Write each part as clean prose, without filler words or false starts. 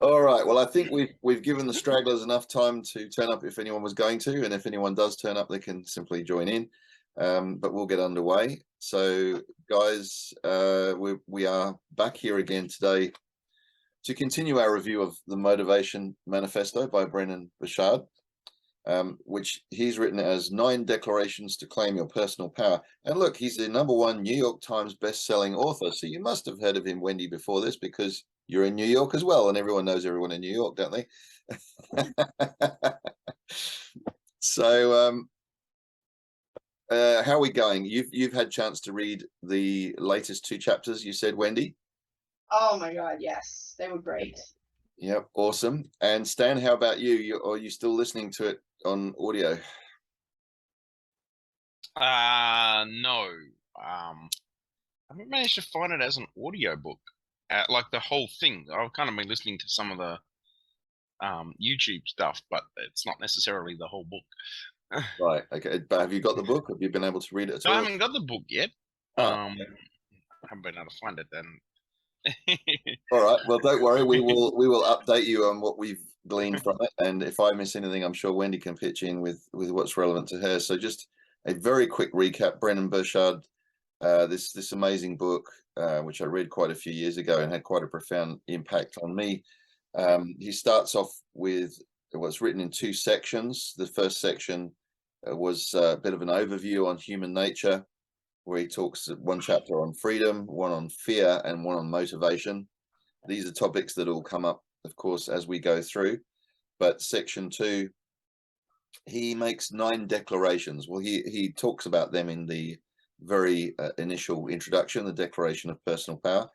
All right. Well, I think we've given the stragglers enough time to turn up if anyone was going to, and if anyone does turn up, they can simply join in. But we'll get underway. So, guys, we are back here again today to continue our review of the Motivation Manifesto by Brendon Burchard, which he's written as 9 Declarations to Claim Your Personal Power. And look, he's the #1 New York Times best-selling author. So you must have heard of him, Wendy, before this, because you're in New York as well, and everyone knows everyone in New York, don't they? So, how are we going? You've had chance to read the latest 2 chapters, you said, Wendy? Oh my God, yes, they were great. Yep, awesome. And Stan, how about you? Are you still listening to it on audio? No. I haven't managed to find it as an audiobook. Like the whole thing. I've kind of been listening to some of the YouTube stuff, but it's not necessarily the whole book. Right. Okay. But have you got the book? Have you been able to read it at I all? haven't got the book yet. Ah, I haven't been able to find it then. all right. Well, don't worry. We will update you on what we've gleaned from it. And if I miss anything, I'm sure Wendy can pitch in with what's relevant to her. So just a very quick recap. Brendon Burchard, this amazing book, which I read quite a few years ago and had quite a profound impact on me. He starts off with what's written in 2 sections. The first section was a bit of an overview on human nature, where he talks 1 chapter on freedom, 1 on fear, and 1 on motivation. These are topics that will come up, of course, as we go through. But section 2, he makes 9 declarations. Well, he talks about them in the very initial introduction, the Declaration of Personal Power.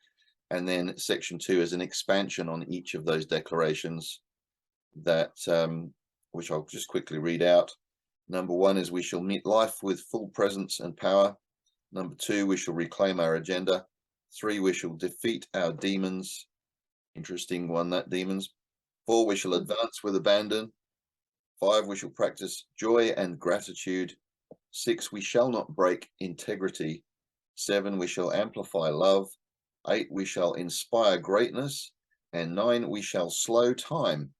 And then section 2 is an expansion on each of those declarations that which I'll just quickly read out. #1 is we shall meet life with full presence and power. #2, we shall reclaim our agenda. 3, we shall defeat our demons. Interesting one, that, demons. 4, we shall advance with abandon. 5, we shall practice joy and gratitude. 6, we shall not break integrity. 7, we shall amplify love. 8, we shall inspire greatness. And 9, we shall slow time.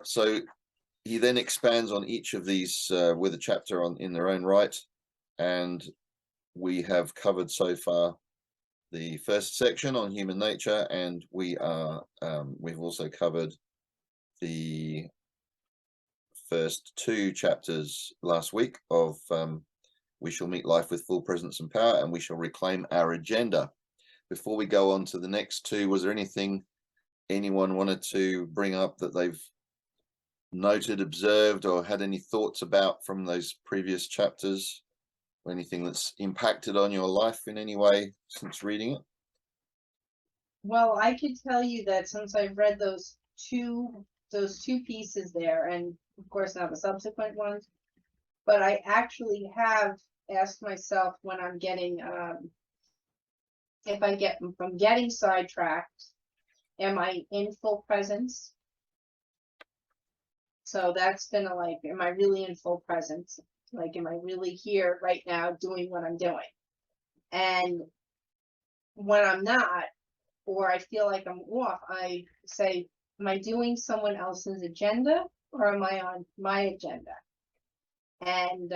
So he then expands on each of these with a chapter in their own right. And we have covered so far the first section on human nature, and we've also covered the first 2 chapters last week of we shall meet life with full presence and power, and we shall reclaim our agenda. Before we go on to the next 2, was there anything anyone wanted to bring up that they've noted, observed, or had any thoughts about from those previous chapters? Or anything that's impacted on your life in any way since reading it? Well, I could tell you that since I've read those two pieces there, and of course now the subsequent ones, but I actually have asked myself when I'm getting if I'm getting sidetracked, am I in full presence? So that's been like, am I really in full presence? Like, am I really here right now doing what I'm doing? And when I'm not, or I feel like I'm off, I say, am I doing someone else's agenda, or am I on my agenda? And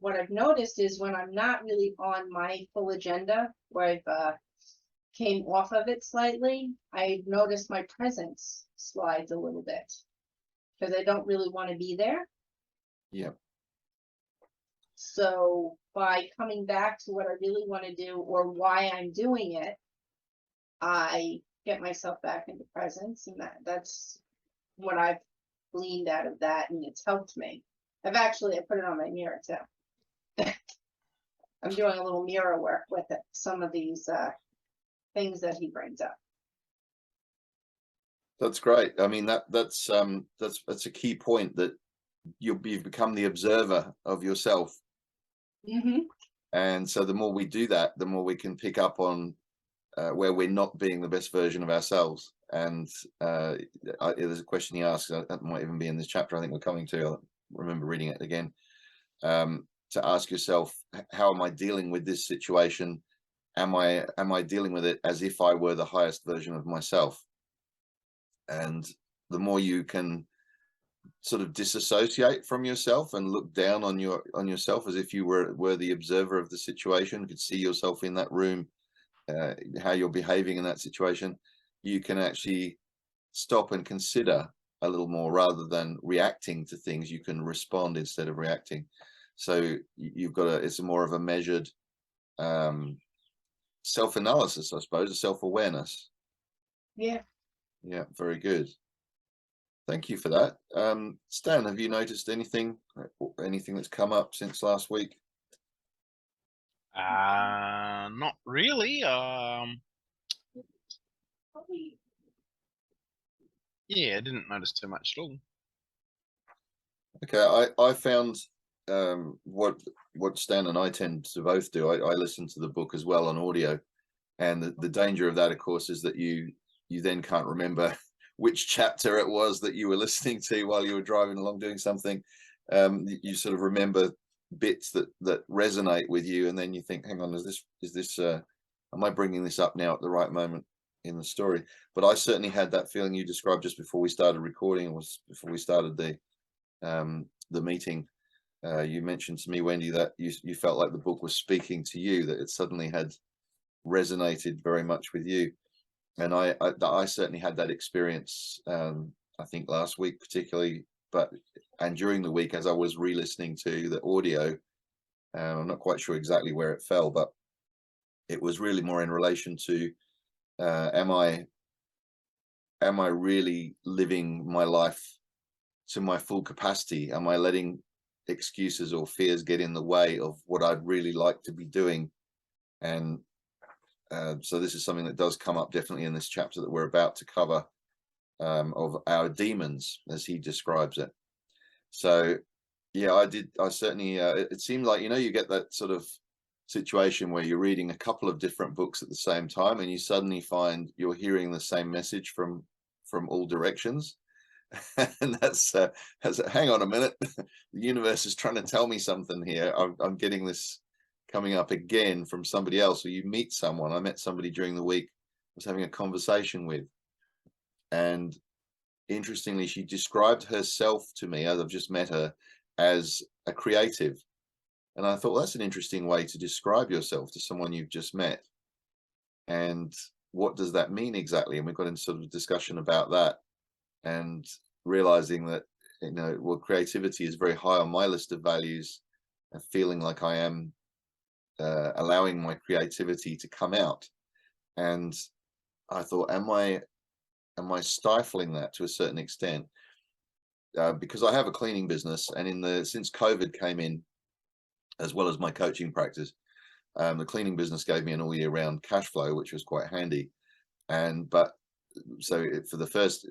what I've noticed is when I'm not really on my full agenda, where I've came off of it slightly, I notice my presence slides a little bit because I don't really want to be there. Yeah. So by coming back to what I really want to do or why I'm doing it, I get myself back into presence, and that's what I've gleaned out of that, and it's helped me. I put it on my mirror too. I'm doing a little mirror work with it, some of these things that he brings up. That's great. I mean, that's a key point, that you've become the observer of yourself. Mm-hmm. And so the more we do that, the more we can pick up on where we're not being the best version of ourselves. And there's a question he asks that might even be in this chapter I think we're coming to. I remember reading it again. To ask yourself, how am I dealing with this situation? Am I dealing with it as if I were the highest version of myself? And the more you can sort of disassociate from yourself and look down on yourself as if you were the observer of the situation, could see yourself in that room, how you're behaving in that situation, you can actually stop and consider a little more rather than reacting to things. You can respond instead of reacting. So you've got it's more of a measured self-analysis, I suppose, a self-awareness. Yeah. Yeah, very good. Thank you for that. Stan, have you noticed anything that's come up since last week? Not really. Probably. Yeah, I didn't notice too much at all. Okay, I found what Stan and I tend to both do. I listen to the book as well on audio, and the danger of that, of course, is that you then can't remember which chapter it was that you were listening to while you were driving along doing something. You sort of remember bits that resonate with you, and then you think, hang on, is this am I bringing this up now at the right moment in the story? But I certainly had that feeling you described just before we started recording, was before we started the meeting. You mentioned to me, Wendy, that you felt like the book was speaking to you, that it suddenly had resonated very much with you. And I certainly had that experience, I think last week particularly, and during the week as I was re-listening to the audio. I'm not quite sure exactly where it fell, but it was really more in relation to am I really living my life to my full capacity? Am I letting excuses or fears get in the way of what I'd really like to be doing? And so this is something that does come up definitely in this chapter that we're about to cover, of our demons, as he describes it. So yeah, I certainly it seemed like, you get that sort of situation where you're reading a couple of different books at the same time, and you suddenly find you're hearing the same message from all directions. And that's hang on a minute, the universe is trying to tell me something here. I'm getting this coming up again from somebody else. Or you meet someone. I met somebody during the week I was having a conversation with, and interestingly, she described herself to me, as I've just met her, as a creative. And I thought, well, that's an interesting way to describe yourself to someone you've just met. And what does that mean exactly? And we got into sort of discussion about that, and realizing that, well, creativity is very high on my list of values, and feeling like I am allowing my creativity to come out. And I thought, am I stifling that to a certain extent? Because I have a cleaning business, and since COVID came in, as well as my coaching practice, the cleaning business gave me an all year round cash flow, which was quite handy. So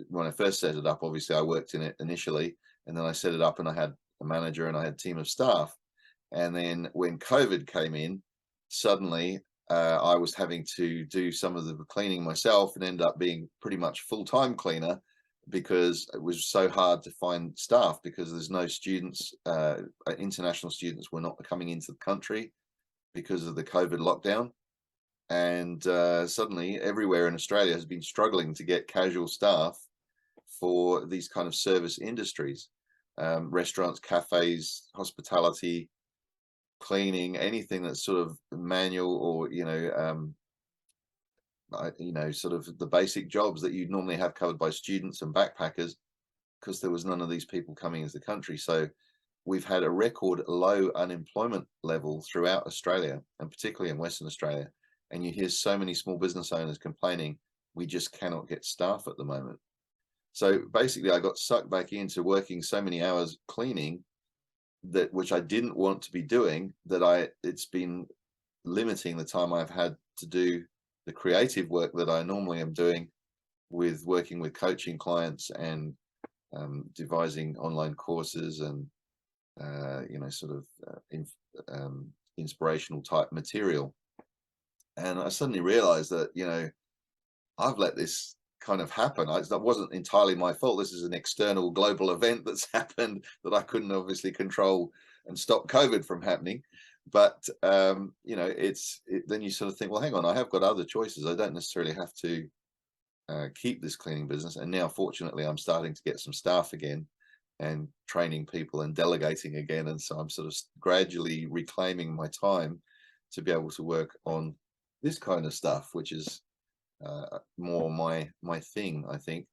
when I first set it up, obviously I worked in it initially, and then I set it up and I had a manager and I had a team of staff. And then when COVID came in, suddenly I was having to do some of the cleaning myself, and end up being pretty much full-time cleaner, because it was so hard to find staff, because there's no students. International students were not coming into the country because of the COVID lockdown. And suddenly everywhere in Australia has been struggling to get casual staff for these kind of service industries, restaurants, cafes, hospitality, cleaning, anything that's sort of manual, or sort of the basic jobs that you'd normally have covered by students and backpackers, because there was none of these people coming into the country. So we've had a record low unemployment level throughout Australia, and particularly in Western Australia. And you hear so many small business owners complaining, we just cannot get staff at the moment. So basically I got sucked back into working so many hours cleaning, which I didn't want to be doing, that it's been limiting the time I've had to do the creative work that I normally am doing, with working with coaching clients and devising online courses and inspirational type material. And I suddenly realized that, I've let this kind of happen. That wasn't entirely my fault. This is an external global event that's happened that I couldn't obviously control and stop COVID from happening. But, then you sort of think, well, hang on, I have got other choices. I don't necessarily have to keep this cleaning business. And now, fortunately, I'm starting to get some staff again and training people and delegating again. And so I'm sort of gradually reclaiming my time to be able to work on this kind of stuff, which is more my thing, I think.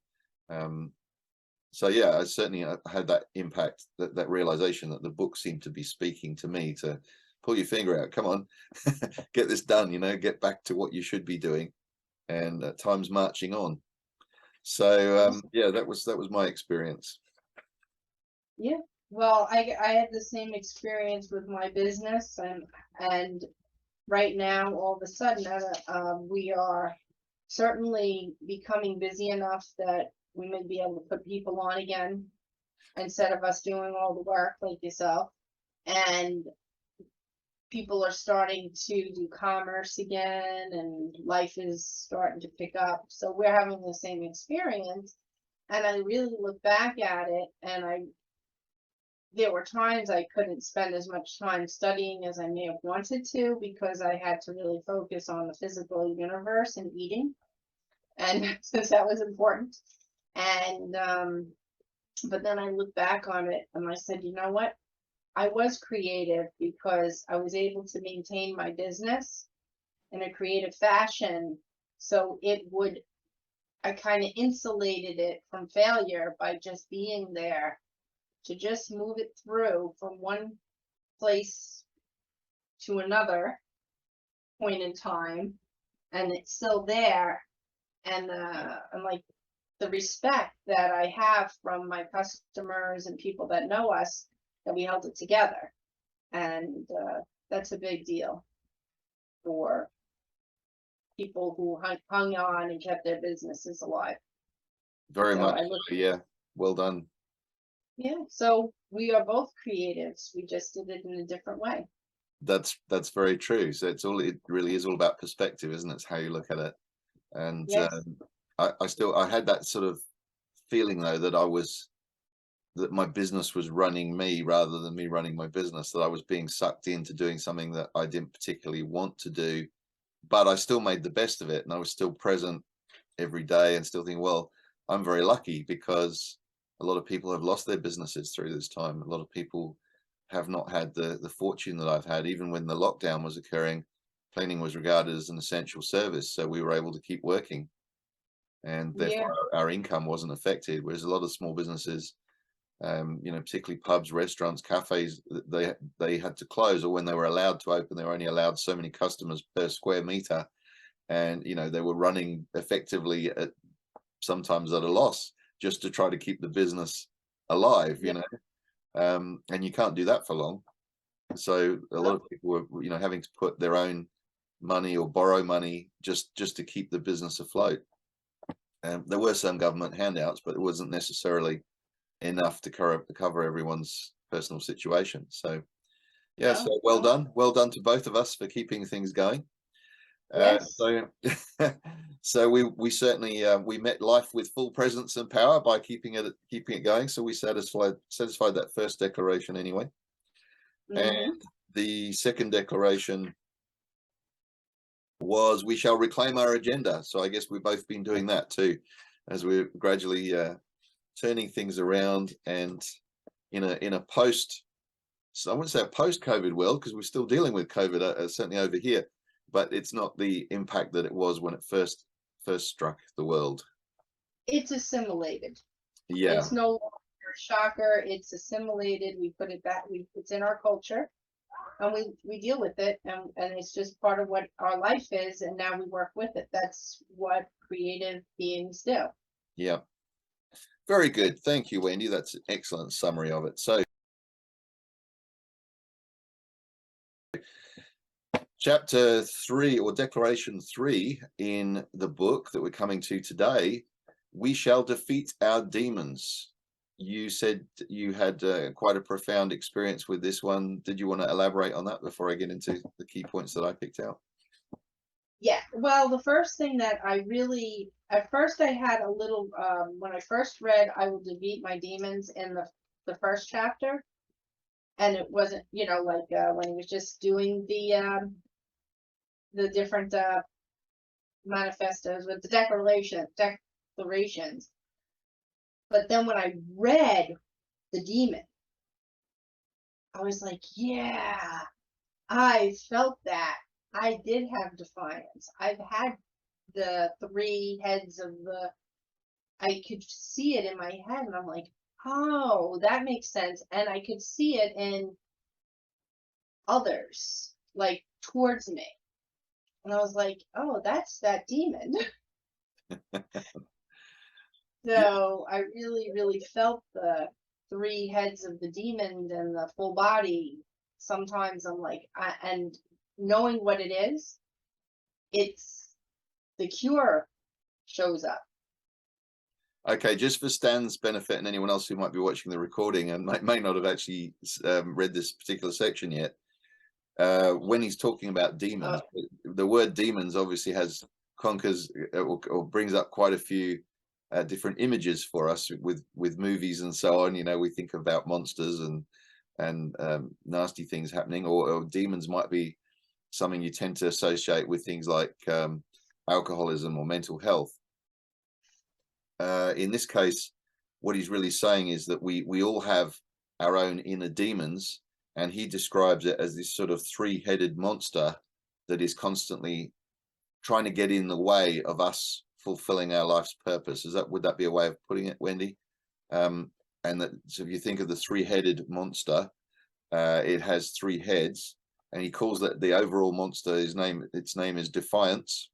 So yeah, I certainly had that impact, that realization that the book seemed to be speaking to me to pull your finger out, come on, get this done, get back to what you should be doing, and time's marching on. So yeah, that was my experience. Yeah, well, I had the same experience with my business, and right now, all of a sudden, we are certainly becoming busy enough that we may be able to put people on again instead of us doing all the work like yourself. And people are starting to do commerce again, and life is starting to pick up. So we're having the same experience. And I really look back at it, and there were times I couldn't spend as much time studying as I may have wanted to, because I had to really focus on the physical universe and eating. And since that was important. And but then I look back on it and I said, you know what? I was creative because I was able to maintain my business in a creative fashion. So I kind of insulated it from failure by just being there to just move it through from one place to another point in time. And it's still there. And like, the respect that I have from my customers and people that know us, that we held it together. And that's a big deal for people who hung on and kept their businesses alive. Very So much. I look, Yeah, well done. yeah, so we are both creatives. We just did it in a different way. That's very true. So it really is all about perspective, isn't it? It's how you look at it. And Yes. I had that sort of feeling though that my business was running me rather than me running my business, that I was being sucked into doing something that I didn't particularly want to do, but I still made the best of it, and I was still present every day and still thinking, well, I'm very lucky because a lot of people have lost their businesses through this time. A lot of people have not had the fortune that I've had. Even when the lockdown was occurring, cleaning was regarded as an essential service, so we were able to keep working, and therefore our income wasn't affected. Whereas a lot of small businesses, particularly pubs, restaurants, cafes, they had to close, or when they were allowed to open, they were only allowed so many customers per square meter, and they were running effectively sometimes at a loss just to try to keep the business alive. And you can't do that for long. So a lot of people were having to put their own money or borrow money just to keep the business afloat. There were some government handouts, but it wasn't necessarily enough to cover everyone's personal situation. So yeah, so well done to both of us for keeping things going. Yes. So we certainly we met life with full presence and power by keeping it going. So we satisfied that first declaration anyway. And the second declaration was, we shall reclaim our agenda. So I guess we've both been doing that too, as we're gradually turning things around, and in a post, so I wouldn't say a post-COVID world, because we're still dealing with COVID, certainly over here, but it's not the impact that it was when it first struck the world. It's assimilated. Yeah, it's no longer a shocker. It's assimilated. We put it back. It's in our culture, and we deal with it, and it's just part of what our life is, and now we work with it. That's what creative beings do. Yeah, very good. Thank you, Wendy. That's an excellent summary of it. So chapter 3, or declaration 3 in the book that we're coming to today, we shall defeat our demons. You said you had quite a profound experience with this one. Did you want to elaborate on that before I get into the key points that I picked out? Yeah, well, the first thing that at first I had a little, when I first read I will defeat my demons in the first chapter, and it wasn't, like when he was just doing the different manifestos, with the declarations. But then when I read the demon, I was like, yeah, I felt that. I did have defiance. I've had the 3 heads of I could see it in my head, and I'm like, oh, that makes sense. And I could see it in others, like towards me. And I was like, oh, that's that demon. So I really, really felt the 3 heads of the demon and the full body. Sometimes I'm like, and knowing what it is, it's the cure shows up. Okay, just for Stan's benefit and anyone else who might be watching the recording and may not have actually read this particular section yet, when he's talking about demons, the word demons obviously conquers or brings up quite a few different images for us with movies and so on. You know, we think about monsters and nasty things happening, or demons might be something you tend to associate with things like alcoholism or mental health. In this case, what he's really saying is that we all have our own inner demons, and he describes it as this sort of 3-headed monster that is constantly trying to get in the way of us fulfilling our life's purpose. Would that be a way of putting it, Wendy? And that, so if you think of the 3-headed monster, it has 3 heads, and he calls that the overall monster, its name is defiance.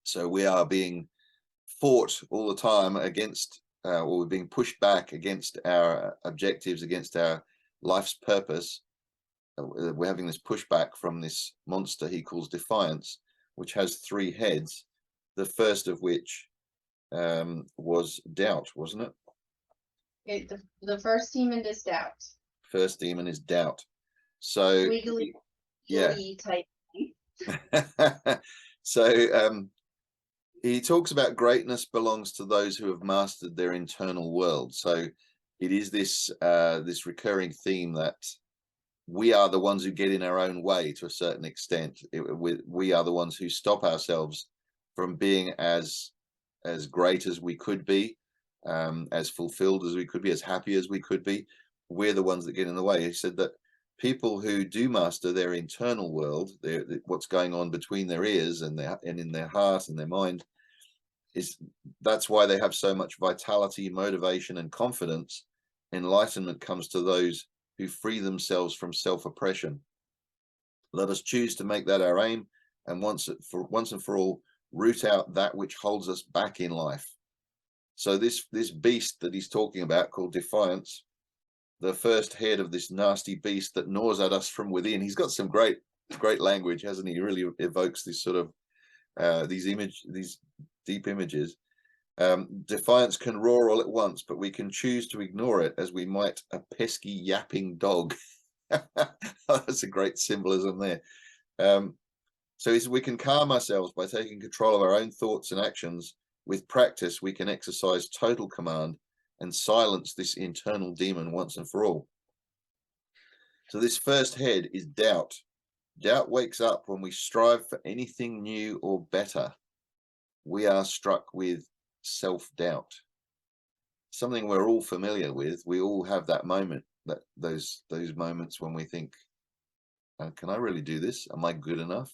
So we are being fought all the time against, or we're being pushed back against our objectives, against our life's purpose. We're having this pushback from this monster he calls defiance, which has 3 heads. The first of which was doubt, wasn't it? The first demon is doubt. First demon is doubt. So Wiggly, yeah. type. So he talks about greatness belongs to those who have mastered their internal world. So it is this this recurring theme that we are the ones who get in our own way to a certain extent. We are the ones who stop ourselves from being as great as we could be, as fulfilled as we could be, as happy as we could be. We're the ones that get in the way. He said that people who do master their internal world, what's going on between their ears and in their heart and their mind, that's why they have so much vitality, motivation, and confidence. Enlightenment comes to those who free themselves from self-oppression. Let us choose to make that our aim, and once and for all, root out that which holds us back in life. So this beast that he's talking about, called defiance, the first head of this nasty beast that gnaws at us from within. He's got some great language, hasn't he? He really evokes this sort of these deep images. Defiance can roar all at once, but we can choose to ignore it as we might a pesky yapping dog. That's a great symbolism there. So we can calm ourselves by taking control of our own thoughts and actions. With practice, we can exercise total command and silence this internal demon once and for all. So this first head is doubt. Doubt wakes up when we strive for anything new or better. We are struck with self-doubt, something we're all familiar with. We all have that moment, those moments when we think, can I really do this? Am I good enough?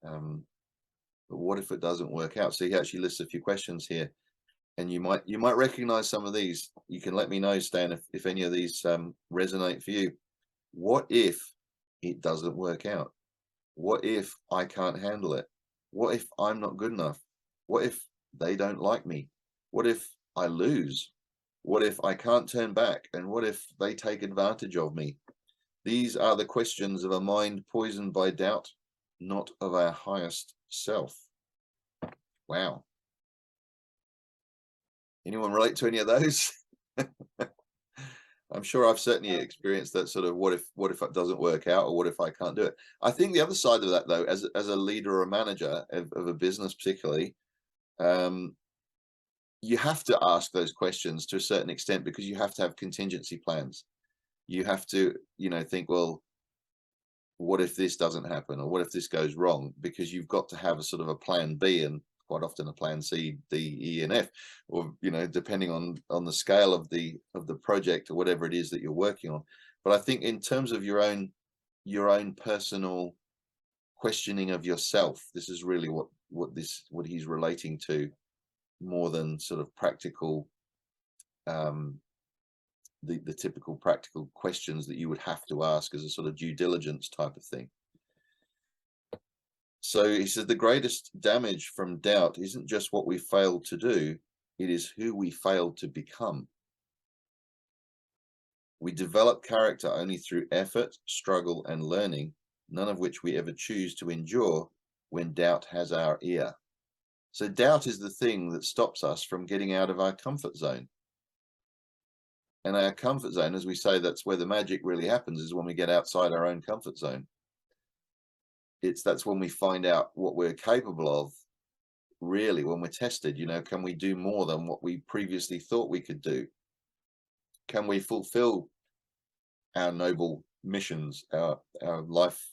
But what if it doesn't work out? So he actually lists a few questions here, and you might recognize some of these. You can let me know, Stan, if any of these resonate for you. What if it doesn't work out? What if I can't handle it? What if I'm not good enough? What if they don't like me? What if I lose? What if I can't turn back? And what if they take advantage of me? These are the questions of a mind poisoned by doubt, not of our highest self. Wow. Anyone relate to any of those? I'm sure I've certainly experienced that sort of what if it doesn't work out, or what if I can't do it. I think the other side of that, though, as a leader or a manager of a business particularly, you have to ask those questions to a certain extent, because you have to have contingency plans. You have to, think, well, what if this doesn't happen, or what if this goes wrong? Because you've got to have a sort of a plan B, and quite often a plan C, D, E, and F, or depending on the scale of the project or whatever it is that you're working on. But I think in terms of your own personal questioning of yourself, this is really what he's relating to, more than sort of practical, the typical practical questions that you would have to ask as a sort of due diligence type of thing. So he said the greatest damage from doubt isn't just what we failed to do, it is who we failed to become. We develop character only through effort, struggle, and learning, none of which we ever choose to endure when doubt has our ear. So doubt is the thing that stops us from getting out of our comfort zone. And our comfort zone, as we say, that's where the magic really happens, is when we get outside our own comfort zone. That's when we find out what we're capable of, really, when we're tested. Can we do more than what we previously thought we could do? Can we fulfill our noble missions, our life?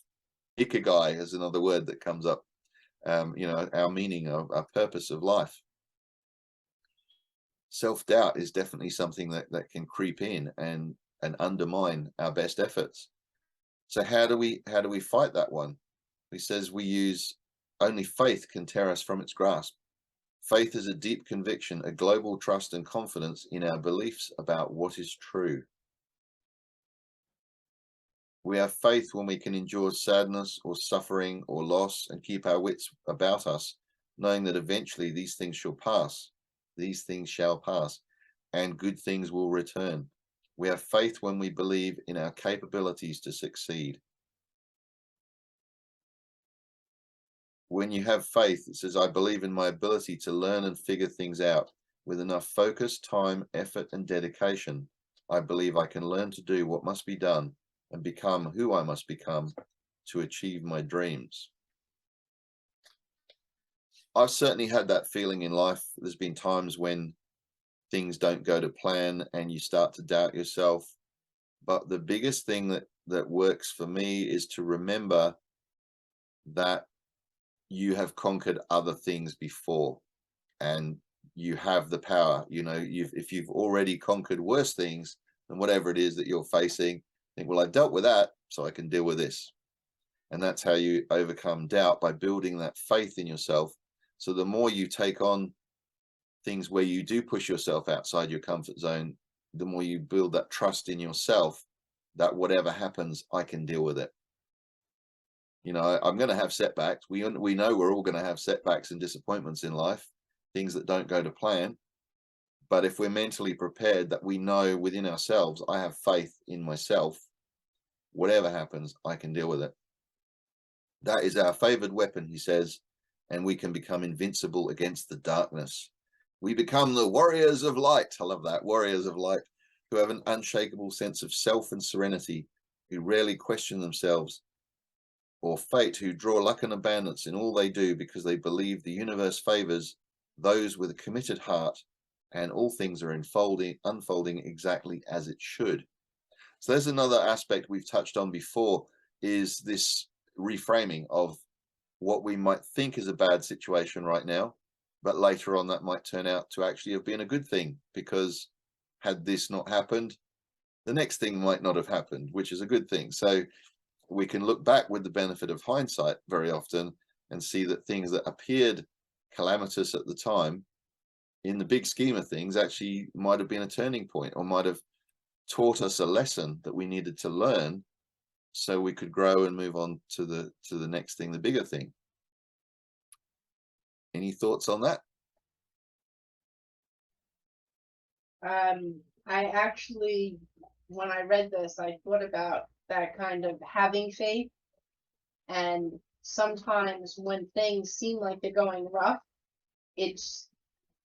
Ikigai is another word that comes up, our meaning, our purpose of life. Self-doubt is definitely something that can creep in and undermine our best efforts. So how do we fight that one? He says only faith can tear us from its grasp. Faith is a deep conviction, a global trust and confidence in our beliefs about what is true. We have faith when we can endure sadness or suffering or loss and keep our wits about us, knowing that eventually these things shall pass. These things shall pass, and good things will return. We have faith when we believe in our capabilities to succeed. When you have faith, it says, I believe in my ability to learn and figure things out. With enough focus, time, effort, and dedication, I believe I can learn to do what must be done and become who I must become to achieve my dreams. I've certainly had that feeling in life. There's been times when things don't go to plan and you start to doubt yourself. But the biggest thing that works for me is to remember that you have conquered other things before, and you have the power. If you've already conquered worse things than whatever it is that you're facing, think, well, I dealt with that, so I can deal with this. And that's how you overcome doubt, by building that faith in yourself. So the more you take on things where you do push yourself outside your comfort zone, the more you build that trust in yourself that whatever happens, I can deal with it. I'm going to have setbacks. We know we're all going to have setbacks and disappointments in life, things that don't go to plan. But if we're mentally prepared, that we know within ourselves, I have faith in myself, whatever happens, I can deal with it. That is our favored weapon, he says, and we can become invincible against the darkness. We become the warriors of light. I love that. Warriors of light, who have an unshakable sense of self and serenity, who rarely question themselves or fate, who draw luck and abundance in all they do because they believe the universe favors those with a committed heart, and all things are unfolding exactly as it should. So there's another aspect we've touched on before, is this reframing of what we might think is a bad situation right now, but later on that might turn out to actually have been a good thing, because had this not happened, the next thing might not have happened, which is a good thing. So we can look back with the benefit of hindsight very often and see that things that appeared calamitous at the time, in the big scheme of things, actually might have been a turning point, or might have taught us a lesson that we needed to learn, so we could grow and move on to the next thing, the bigger thing. Any thoughts on that? I actually, when I read this, I thought about that kind of having faith. And sometimes when things seem like they're going rough, it's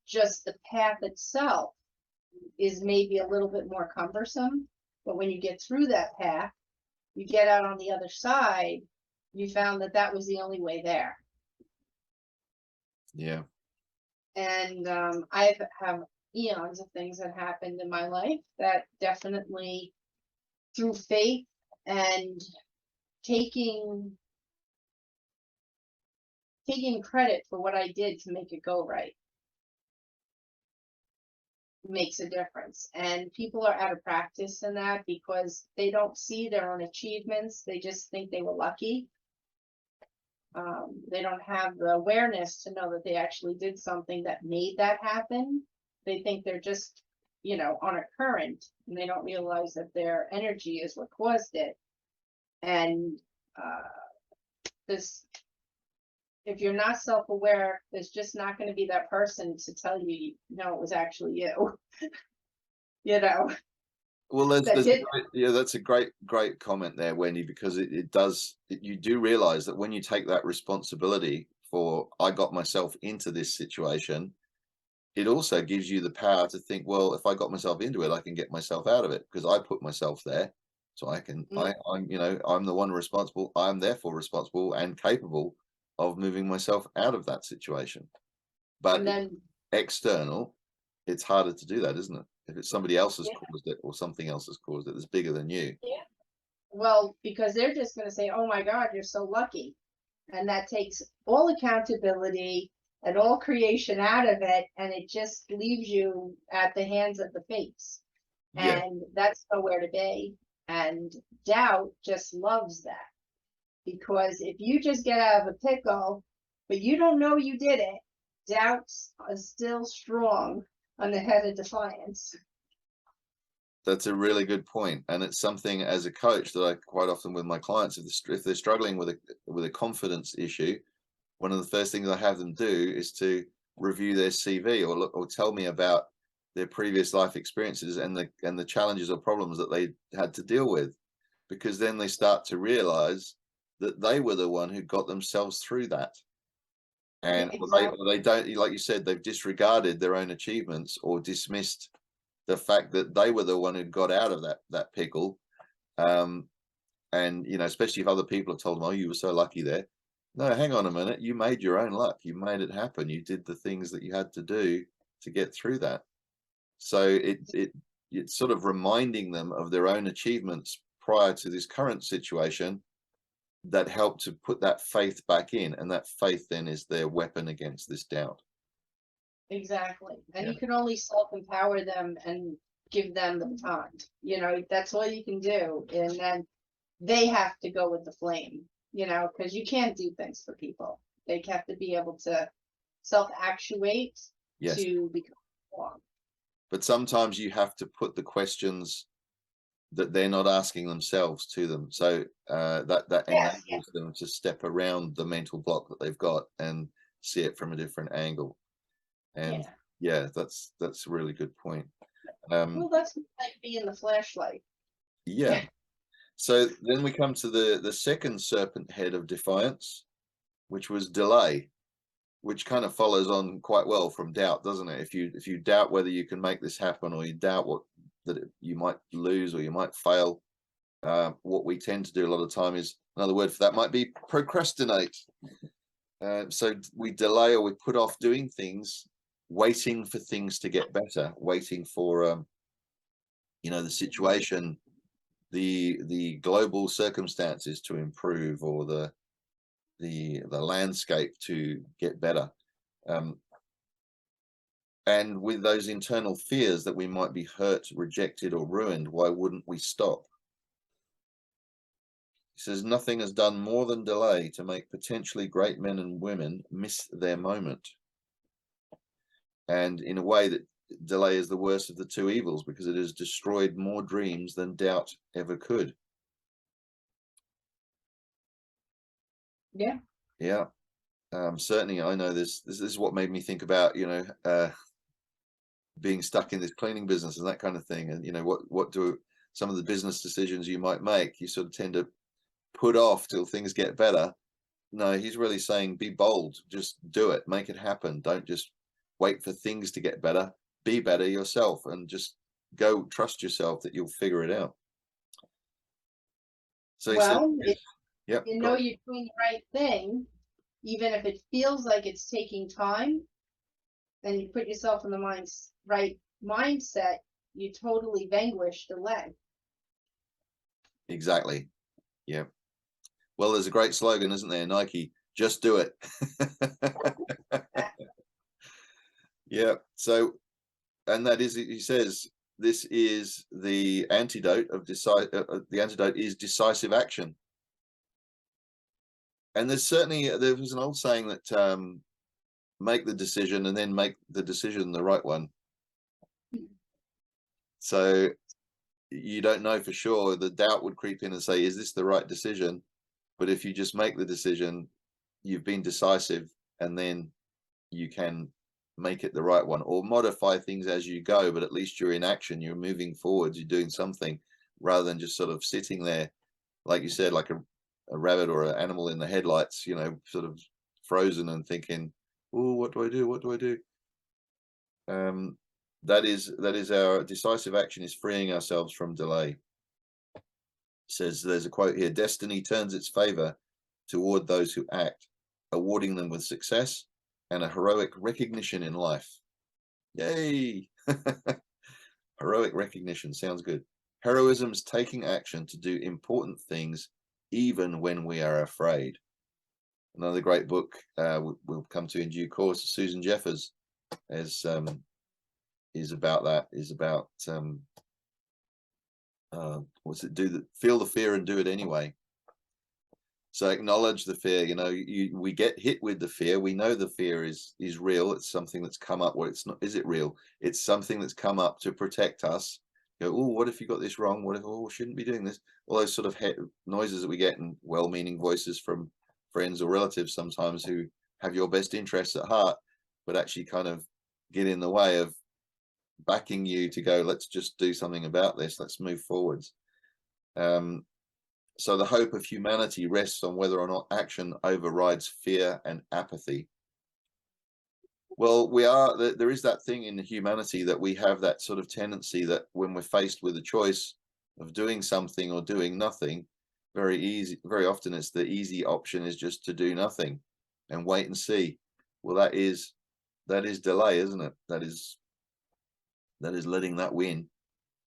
just the path itself is maybe a little bit more cumbersome. But when you get through that path, you get out on the other side, you found that was the only way there. Yeah. And I have eons of things that happened in my life that definitely, through faith and taking credit for what I did to make it go right makes a difference. And people are out of practice in that because they don't see their own achievements. They just think they were lucky. They don't have the awareness to know that they actually did something that made that happen. They think they're just, you know, on a current, and they don't realize that their energy is what caused it. And if you're not self-aware, there's just not going to be that person to tell you, no, it was actually you. You know. Well, that's a great comment there, Wendy, because you do realize that when you take that responsibility for, I got myself into this situation, it also gives you the power to think, well, if I got myself into it, I can get myself out of it because I put myself there. So I can, I'm, you know, I'm the one responsible. I'm therefore responsible and capable of moving myself out of that situation. But then, external, it's harder to do that, isn't it? If it's somebody else has caused it or something else has caused it that's bigger than you. Yeah. Well, because they're just going to say, oh my God, you're so lucky. And that takes all accountability and all creation out of it. And it just leaves you at the hands of the fates. Yeah. And that's nowhere to be. And doubt just loves that. Because if you just get out of a pickle, but you don't know you did it, doubt is still strong on the head of defiance. That's a really good point, and it's something as a coach that I quite often with my clients, if they're struggling with a confidence issue, one of the first things I have them do is to review their CV or tell me about their previous life experiences and the challenges or problems that they had to deal with, because then they start to realize that they were the one who got themselves through that. And Exactly. they don't, like you said, they've disregarded their own achievements or dismissed the fact that they were the one who got out of that pickle. And, you know, especially if other people have told them, oh, you were so lucky there. No, hang on a minute. You made your own luck. You made it happen. You did the things that you had to do to get through that. So it's sort of reminding them of their own achievements prior to this current situation that help to put that faith back in, and that faith then is their weapon against this doubt. Exactly. And you can only self-empower them and give them the baton. You know, that's all you can do. And then they have to go with the flame, you know, because you can't do things for people. They have to be able to self-actuate to become strong. But sometimes you have to put the questions that they're not asking themselves to them. So that enables them to step around the mental block that they've got and see it from a different angle. And that's a really good point. Well, that's like being the flashlight. Yeah. So then we come to the second serpent head of defiance, which was delay, which kind of follows on quite well from doubt, doesn't it? If you doubt whether you can make this happen, or you doubt you might lose or you might fail, what we tend to do a lot of time is, another word for that might be procrastinate. So we delay or we put off doing things, waiting for things to get better, waiting for you know, the situation, the global circumstances to improve, or the landscape to get better. And with those internal fears that we might be hurt, rejected, or ruined, why wouldn't we stop? He says, nothing has done more than delay to make potentially great men and women miss their moment. And in a way, that delay is the worst of the two evils, because it has destroyed more dreams than doubt ever could. Yeah. Yeah. Certainly, I know this is what made me think about, you know, being stuck in this cleaning business and that kind of thing. And, you know, what do some of the business decisions you might make, you sort of tend to put off till things get better. No, he's really saying, be bold, just do it, make it happen. Don't just wait for things to get better. Be better yourself, and just go, trust yourself that you'll figure it out. So well, if you know you're doing the right thing, even if it feels like it's taking time, and you put yourself in the right mindset, you totally vanquish delay. Exactly. Yeah. Well, there's a great slogan, isn't there? Nike, just do it. Yeah. So, and that is, he says, this is the antidote of the antidote is decisive action. And there was an old saying that make the decision and then make the decision the right one. So you don't know for sure. The doubt would creep in and say, is this the right decision? But if you just make the decision, you've been decisive, and then you can make it the right one, or modify things as you go, but at least you're in action, you're moving forwards, you're doing something, rather than just sort of sitting there, like you said, like a rabbit or an animal in the headlights, you know, sort of frozen and thinking, oh, what do I do? What do I do? That is our decisive action, is freeing ourselves from delay. It says, there's a quote here: destiny turns its favor toward those who act, awarding them with success and a heroic recognition in life. Yay! Heroic recognition sounds good. Heroism is taking action to do important things even when we are afraid. Another great book we'll come to in due course, Susan Jeffers, is about that, is about what's it, feel the fear and do it anyway. So acknowledge the fear. You know, we get hit with the fear. We know the fear is real. It's something that's come up. Well, it's not. Is it real? It's something that's come up to protect us. You go, oh, what if you got this wrong? What if, oh, shouldn't be doing this? All those sort of noises that we get, and well-meaning voices from friends or relatives sometimes who have your best interests at heart, but actually kind of get in the way of backing you to go, let's just do something about this. Let's move forwards. So the hope of humanity rests on whether or not action overrides fear and apathy. Well, there is that thing in humanity that we have that sort of tendency that when we're faced with a choice of doing something or doing nothing, very often it's the easy option is just to do nothing and wait and see. Well, that is delay, isn't it? That is letting that win.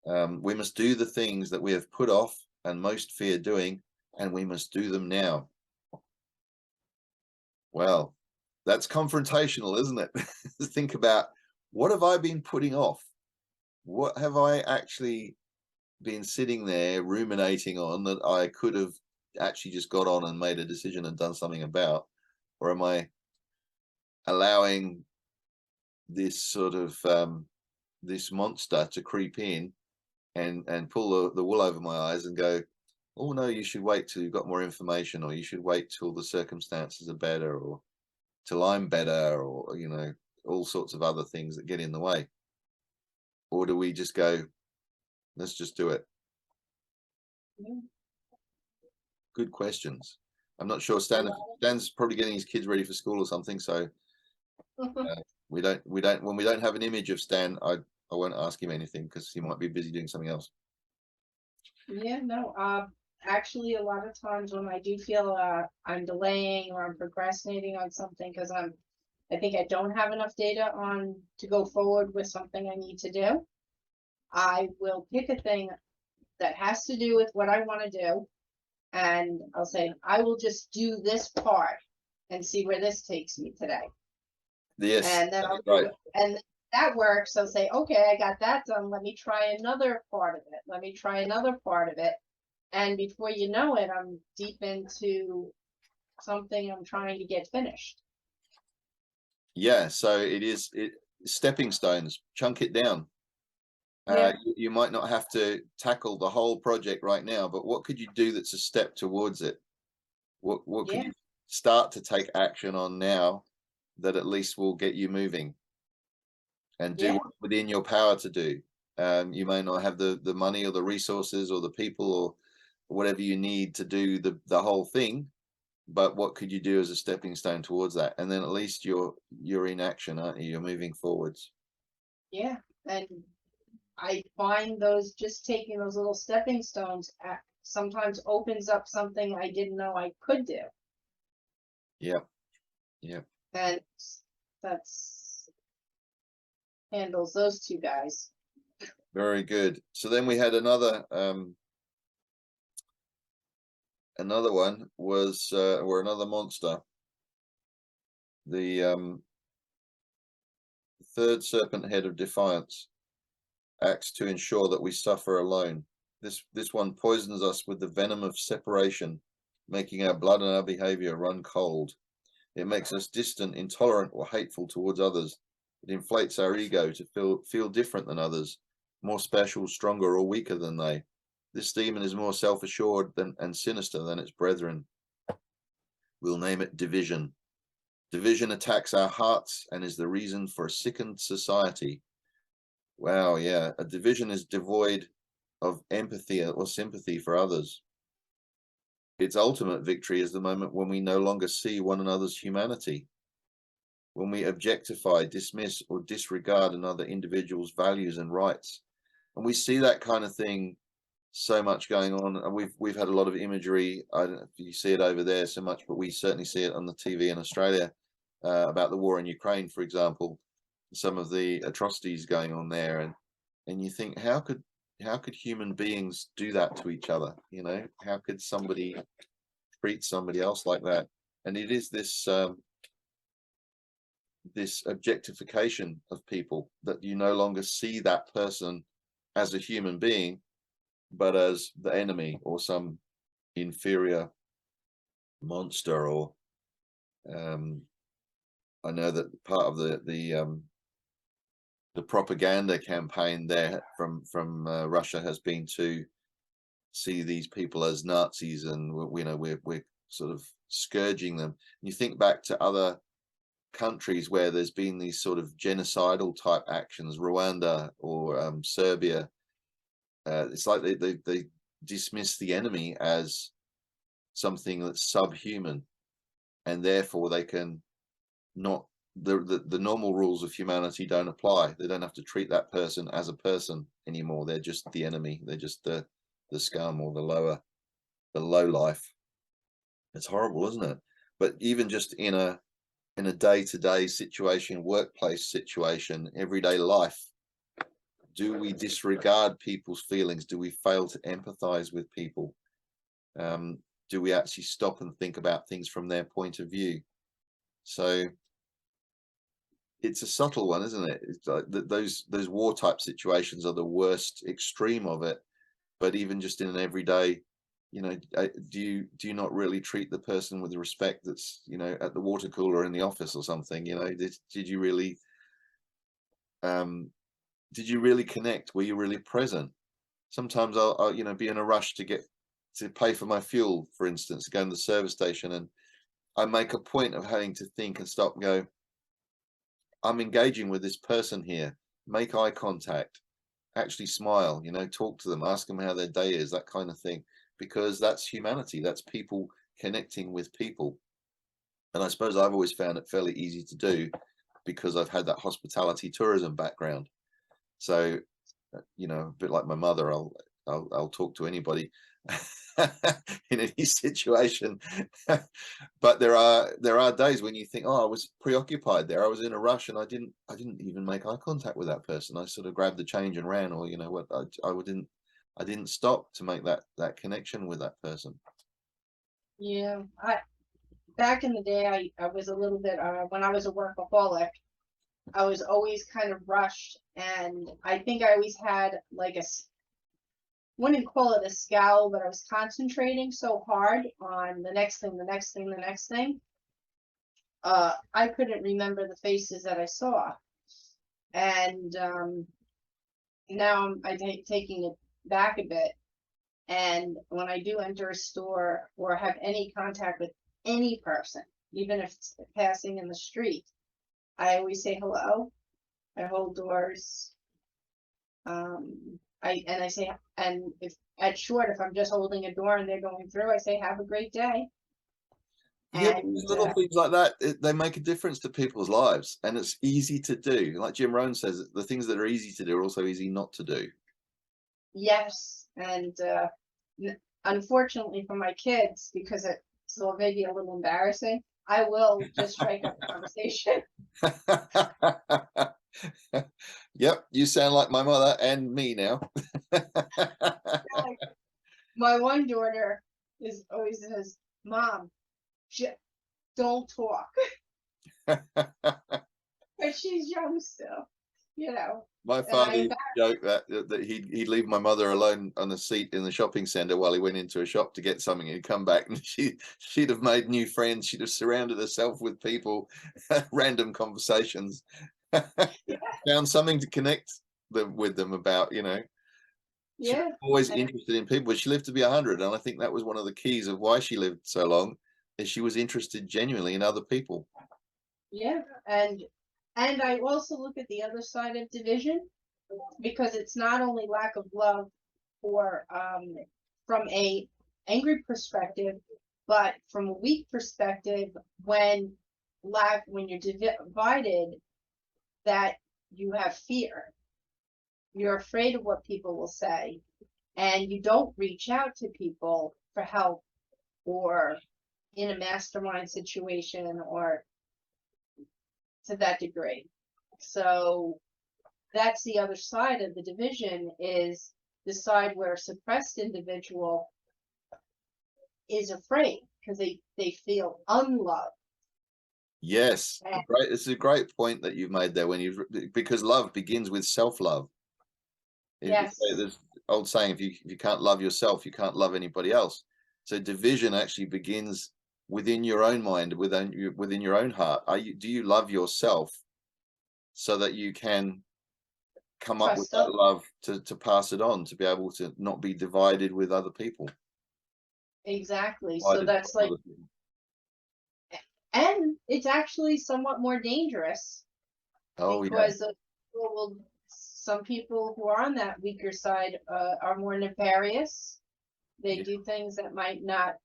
We must do the things that we have put off and most fear doing, and we must do them now. Well, that's confrontational, isn't it? Think about, what have I been putting off? What have I actually been sitting there ruminating on that I could have actually just got on and made a decision and done something about? Or am I allowing this sort of this monster to creep in and pull the wool over my eyes and go, oh no, you should wait till you've got more information, or you should wait till the circumstances are better, or till I'm better, or, you know, all sorts of other things that get in the way? Or do we just go, let's just do it? Yeah. Good questions. I'm not sure. Stan's probably getting his kids ready for school or something, so we don't when we don't have an image of Stan, I won't ask him anything because he might be busy doing something else. Yeah, no, actually a lot of times when I do feel I'm delaying or I'm procrastinating on something because I think I don't have enough data on to go forward with something I need to do, I will pick a thing that has to do with what I want to do, and I'll say, I will just do this part and see where this takes me today. Yes, And then I'll right. and that works. I'll say, okay, I got that done. Let me try another part of it. Let me try another part of it. And before you know it, I'm deep into something I'm trying to get finished. Yeah, so stepping stones, chunk it down. Yeah. You might not have to tackle the whole project right now, but what could you do that's a step towards it? What could you start to take action on now that at least will get you moving, and do what's within your power to do? You may not have the money or the resources or the people or whatever you need to do the whole thing, but what could you do as a stepping stone towards that? And then at least you're in action, aren't you? You're moving forwards. Yeah, and I find just taking those little stepping stones sometimes opens up something I didn't know I could do. Yep. Yep. And that's handles those two guys. Very good. So then we had another Another one was, or another monster, the third serpent head of defiance acts to ensure that we suffer alone. This one poisons us with the venom of separation, making our blood and our behavior run cold. It makes us distant, intolerant, or hateful towards others. It inflates our ego to feel different than others, more special, stronger, or weaker than they. This demon is more self-assured and sinister than its brethren. We'll name it division. Division attacks our hearts and is the reason for a sickened society. Wow, yeah. A division is devoid of empathy or sympathy for others. Its ultimate victory is the moment when we no longer see one another's humanity, when we objectify, dismiss, or disregard another individual's values and rights. And we see that kind of thing so much going on, and we've had a lot of imagery. I don't know if you see it over there so much, but we certainly see it on the TV in Australia about the war in Ukraine, for example, some of the atrocities going on there, and you think, how could human beings do that to each other? You know, how could somebody treat somebody else like that? And it is this this objectification of people, that you no longer see that person as a human being, but as the enemy or some inferior monster. Or I know that part of the propaganda campaign there from Russia has been to see these people as Nazis, and we're sort of scourging them. And you think back to other countries where there's been these sort of genocidal type actions, Rwanda or Serbia. It's like they dismiss the enemy as something that's subhuman, and therefore they can not, the normal rules of humanity don't apply. They don't have to treat that person as a person anymore. They're just the enemy. They're just the scum, or the low life. It's horrible, isn't it? But even just in a day-to-day situation, workplace situation, everyday life, do we disregard people's feelings? Do we fail to empathize with people? Do we actually stop and think about things from their point of view? So it's a subtle one, isn't it? It's like those war type situations are the worst extreme of it. But even just in an everyday, do you not really treat the person with the respect that's, at the water cooler in the office or something? Did you really connect? Were you really present? Sometimes I'll be in a rush to pay for my fuel, for instance, to go to the service station, and I make a point of having to think and stop and go, I'm engaging with this person here. Make eye contact, actually smile, talk to them, ask them how their day is, that kind of thing, because that's humanity. That's people connecting with people. And I suppose I've always found it fairly easy to do because I've had that hospitality tourism background. So, a bit like my mother, I'll talk to anybody in any situation. But there are days when you think, oh, I was preoccupied there. I was in a rush, and I didn't even make eye contact with that person. I sort of grabbed the change and ran, or what, I didn't stop to make that connection with that person. Yeah, back in the day, I was a little bit when I was a workaholic, I was always kind of rushed, and I think I always had like wouldn't call it a scowl, but I was concentrating so hard on the next thing, the next thing, the next thing. I couldn't remember the faces that I saw, and now I'm taking it back a bit. And when I do enter a store or have any contact with any person, even if it's passing in the street, I always say hello. I hold doors. I say, and if I'm just holding a door and they're going through, I say, have a great day. Yeah, little things like that, they make a difference to people's lives, and it's easy to do. Like Jim Rohn says, the things that are easy to do are also easy not to do. Yes, and unfortunately for my kids, because it's maybe a little embarrassing, I will just strike up a conversation. Yep, you sound like my mother and me now. My one daughter, is always says, "Mom, don't talk," but she's young still, you know. My And father I used to joke that he'd leave my mother alone on a seat in the shopping centre while he went into a shop to get something. He'd come back and she'd have made new friends. She'd have surrounded herself with people, random conversations, found something to connect with them about. You know, she was yeah, always and interested in people. But she lived to be 100, and I think that was one of the keys of why she lived so long, is she was interested genuinely in other people. yeah, and I also look at the other side of division, because it's not only lack of love or from a angry perspective, but from a weak perspective, when you're divided, that you have fear. You're afraid of what people will say, and you don't reach out to people for help or in a mastermind situation or to that degree. So that's the other side of the division, is the side where a suppressed individual is afraid because they feel unloved. Yes, And great. This is a great point that you've made there. Because love begins with self-love. yes, There's old saying: if you can't love yourself, you can't love anybody else. So division actually begins within your own mind, within your own heart. Do you love yourself so that you can come up with trust that others. love to pass it on, to be able to not be divided with other people? Exactly. So Divided that's from like, other people. and it's actually somewhat more dangerous Oh yeah, because some people who are on that weaker side are more nefarious. They yeah, do things that might not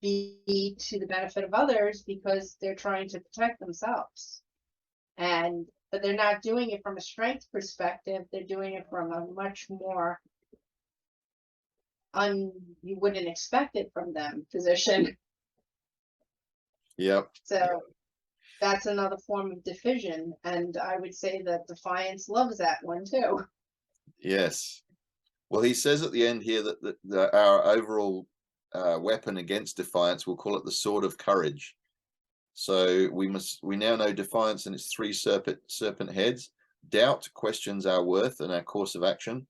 be to the benefit of others because they're trying to protect themselves. But they're not doing it from a strength perspective. They're doing it from a much more you wouldn't expect it from them position. yep, So that's another form of division, and I would say that Defiance loves that one too. yes. Well, he says at the end here that our overall weapon against defiance, we'll call it the sword of courage. So we now know defiance and its three serpent heads. Doubt questions our worth and our course of action.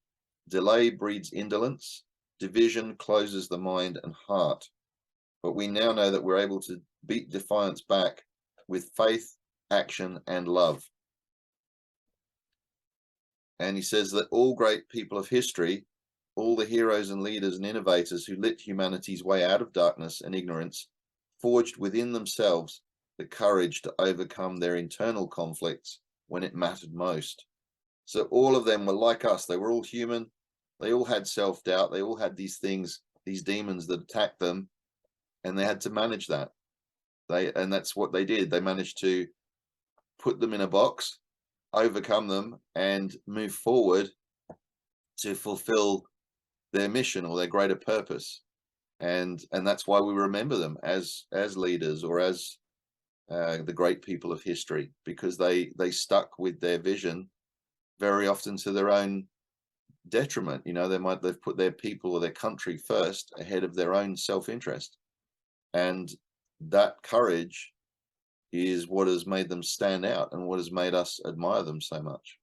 Delay breeds indolence. Division closes the mind and heart. But we now know that we're able to beat defiance back with faith, action, and love. And he says that all great people of history, all the heroes and leaders and innovators who lit humanity's way out of darkness and ignorance, forged within themselves the courage to overcome their internal conflicts when it mattered most. So all of them were like us. They were all human. They all had self-doubt. They all had these things, these demons that attacked them, and they had to manage that. And that's what they did. They managed to put them in a box, overcome them, and move forward to fulfill their mission or their greater purpose. And that's why we remember them as leaders or as the great people of history, because they stuck with their vision, very often to their own detriment. You know, they've put their people or their country first ahead of their own self-interest, and that courage is what has made them stand out and what has made us admire them so much.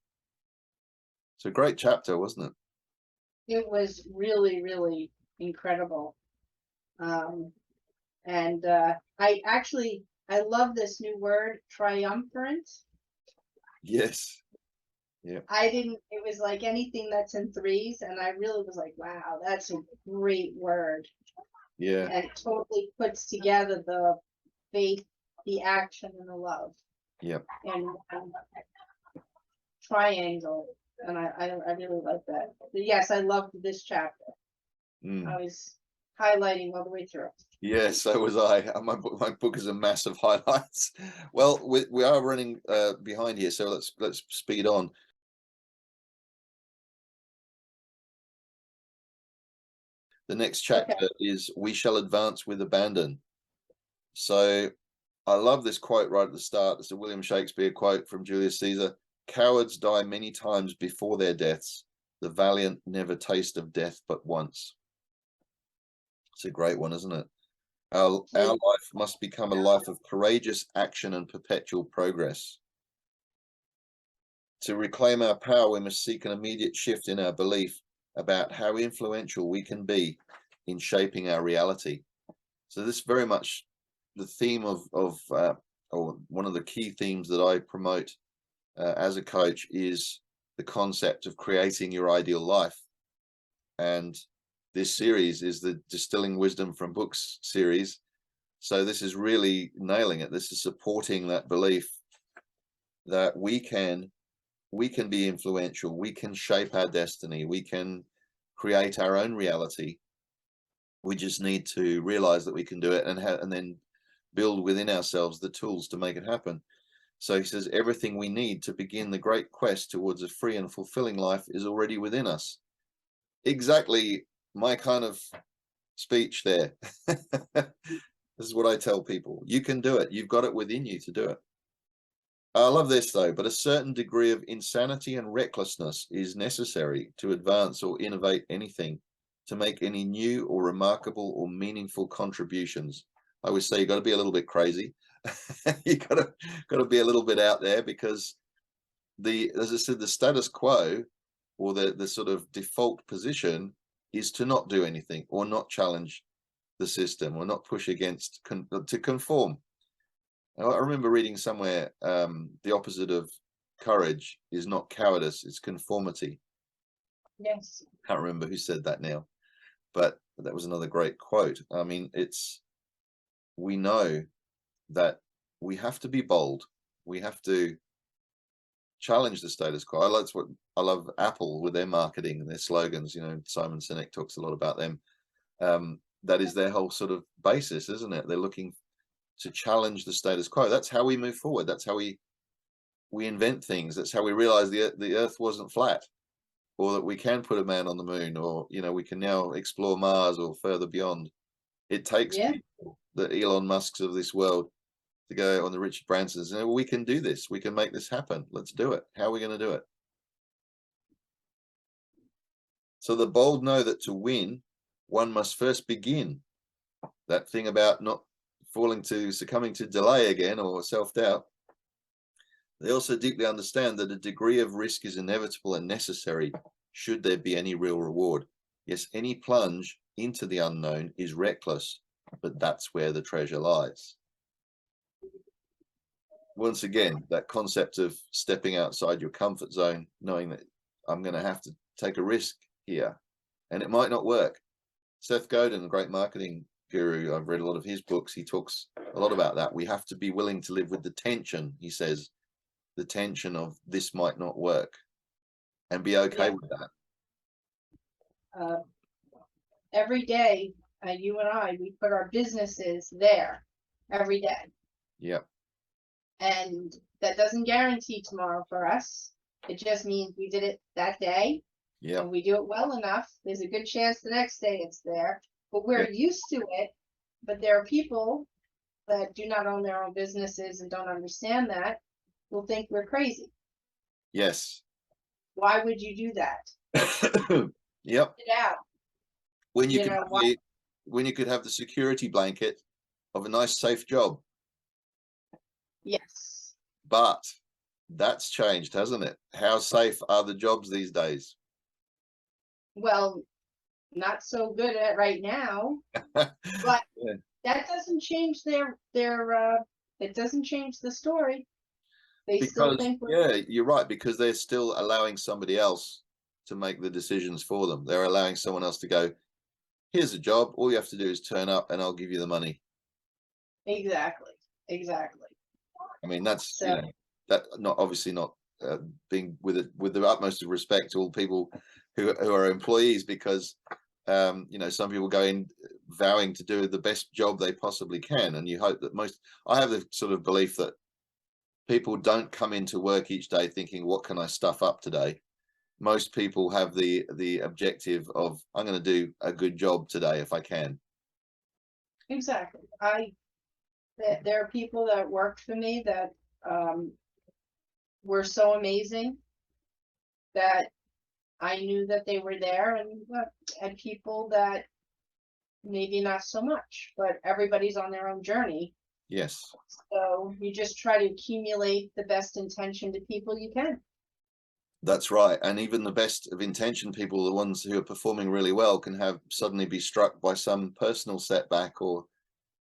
It's a great chapter, wasn't it? It was really, really incredible. And I love this new word, triumphant. Yes. Yeah. It was like anything that's in threes, and I really was like, wow, that's a great word. Yeah. And it totally puts together the faith, the action, and the love. Yep. And triangle. And I really like that. But yes, I loved this chapter. I was highlighting all the way through. Yes, so was I. My book is a mass of highlights. Well, we are running behind here, so let's speed on. The next chapter is "We shall advance with abandon." So I love this quote right at the start. It's a William Shakespeare quote from Julius Caesar: "Cowards die many times before their deaths. The valiant never taste of death but once." It's a great one, isn't it? Our life must become a life of courageous action and perpetual progress. To reclaim our power, we must seek an immediate shift in our belief about how influential we can be in shaping our reality. So this is very much the theme of or one of the key themes that I promote as a coach is the concept of creating your ideal life. And this series is the Distilling Wisdom from Books series. So this is really nailing it. This is supporting that belief that we can be influential, we can shape our destiny, we can create our own reality. We just need to realize that we can do it and then build within ourselves the tools to make it happen. So he says everything we need to begin the great quest towards a free and fulfilling life is already within us. Exactly my kind of speech there. This is what I tell people. You can do it. You've got it within you to do it. I love this though, but a certain degree of insanity and recklessness is necessary to advance or innovate anything, to make any new or remarkable or meaningful contributions. I always say you got to be a little bit crazy. You got to be a little bit out there, because as I said, the status quo, or the sort of default position, is to not do anything or not challenge the system or not push against to conform. I remember reading somewhere the opposite of courage is not cowardice, it's conformity. Yes. Can't remember who said that now, but that was another great quote. I mean, we know that we have to be bold. We have to challenge the status quo. That's what I love Apple with their marketing and their slogans. You know, Simon Sinek talks a lot about them. That is their whole sort of basis, isn't it? They're looking to challenge the status quo. That's how we move forward. That's how we invent things. That's how we realize the earth wasn't flat, or that we can put a man on the moon, or, you know, we can now explore Mars or further beyond. It takes people, the Elon Musks of this world, to go on, the Richard Bransons, and we can do this. We can make this happen. Let's do it. How are we going to do it? So the bold know that to win, one must first begin. That thing about not succumbing to delay again, or self-doubt. They also deeply understand that a degree of risk is inevitable and necessary should there be any real reward. Yes, any plunge into the unknown is reckless, but that's where the treasure lies. Once again, that concept of stepping outside your comfort zone, knowing that I'm going to have to take a risk here, and it might not work. Seth Godin, a great marketing guru, I've read a lot of his books. He talks a lot about that. We have to be willing to live with the tension, he says, the tension of this might not work, and be okay with that. Every day, you and I, we put our businesses there every day. Yep. And that doesn't guarantee tomorrow for us. It just means we did it that day. Yeah. And we do it well enough, there's a good chance the next day it's there. But we're used to it. But there are people that do not own their own businesses and don't understand that, will think we're crazy. Yes. Why would you do that? Yep. Get out. When you could have the security blanket of a nice, safe job. Yes. But that's changed, hasn't it? How safe are the jobs these days? Well, not so good at right now, but that doesn't change it doesn't change the story. They still think you're right, because they're still allowing somebody else to make the decisions for them. They're allowing someone else to go, here's a job, all you have to do is turn up and I'll give you the money. Exactly. I mean, that's that not obviously not being with the utmost of respect to all people who are employees, because some people go in vowing to do the best job they possibly can, and you hope that I have the sort of belief that people don't come into work each day thinking, what can I stuff up today? Most people have the objective of, I'm going to do a good job today if I can. Exactly. There are people that worked for me that were so amazing that I knew that they were there, and people that maybe not so much, but everybody's on their own journey. Yes. So you just try to accumulate the best intention to people you can. That's right. And even the best of intention people, the ones who are performing really well, can have suddenly be struck by some personal setback or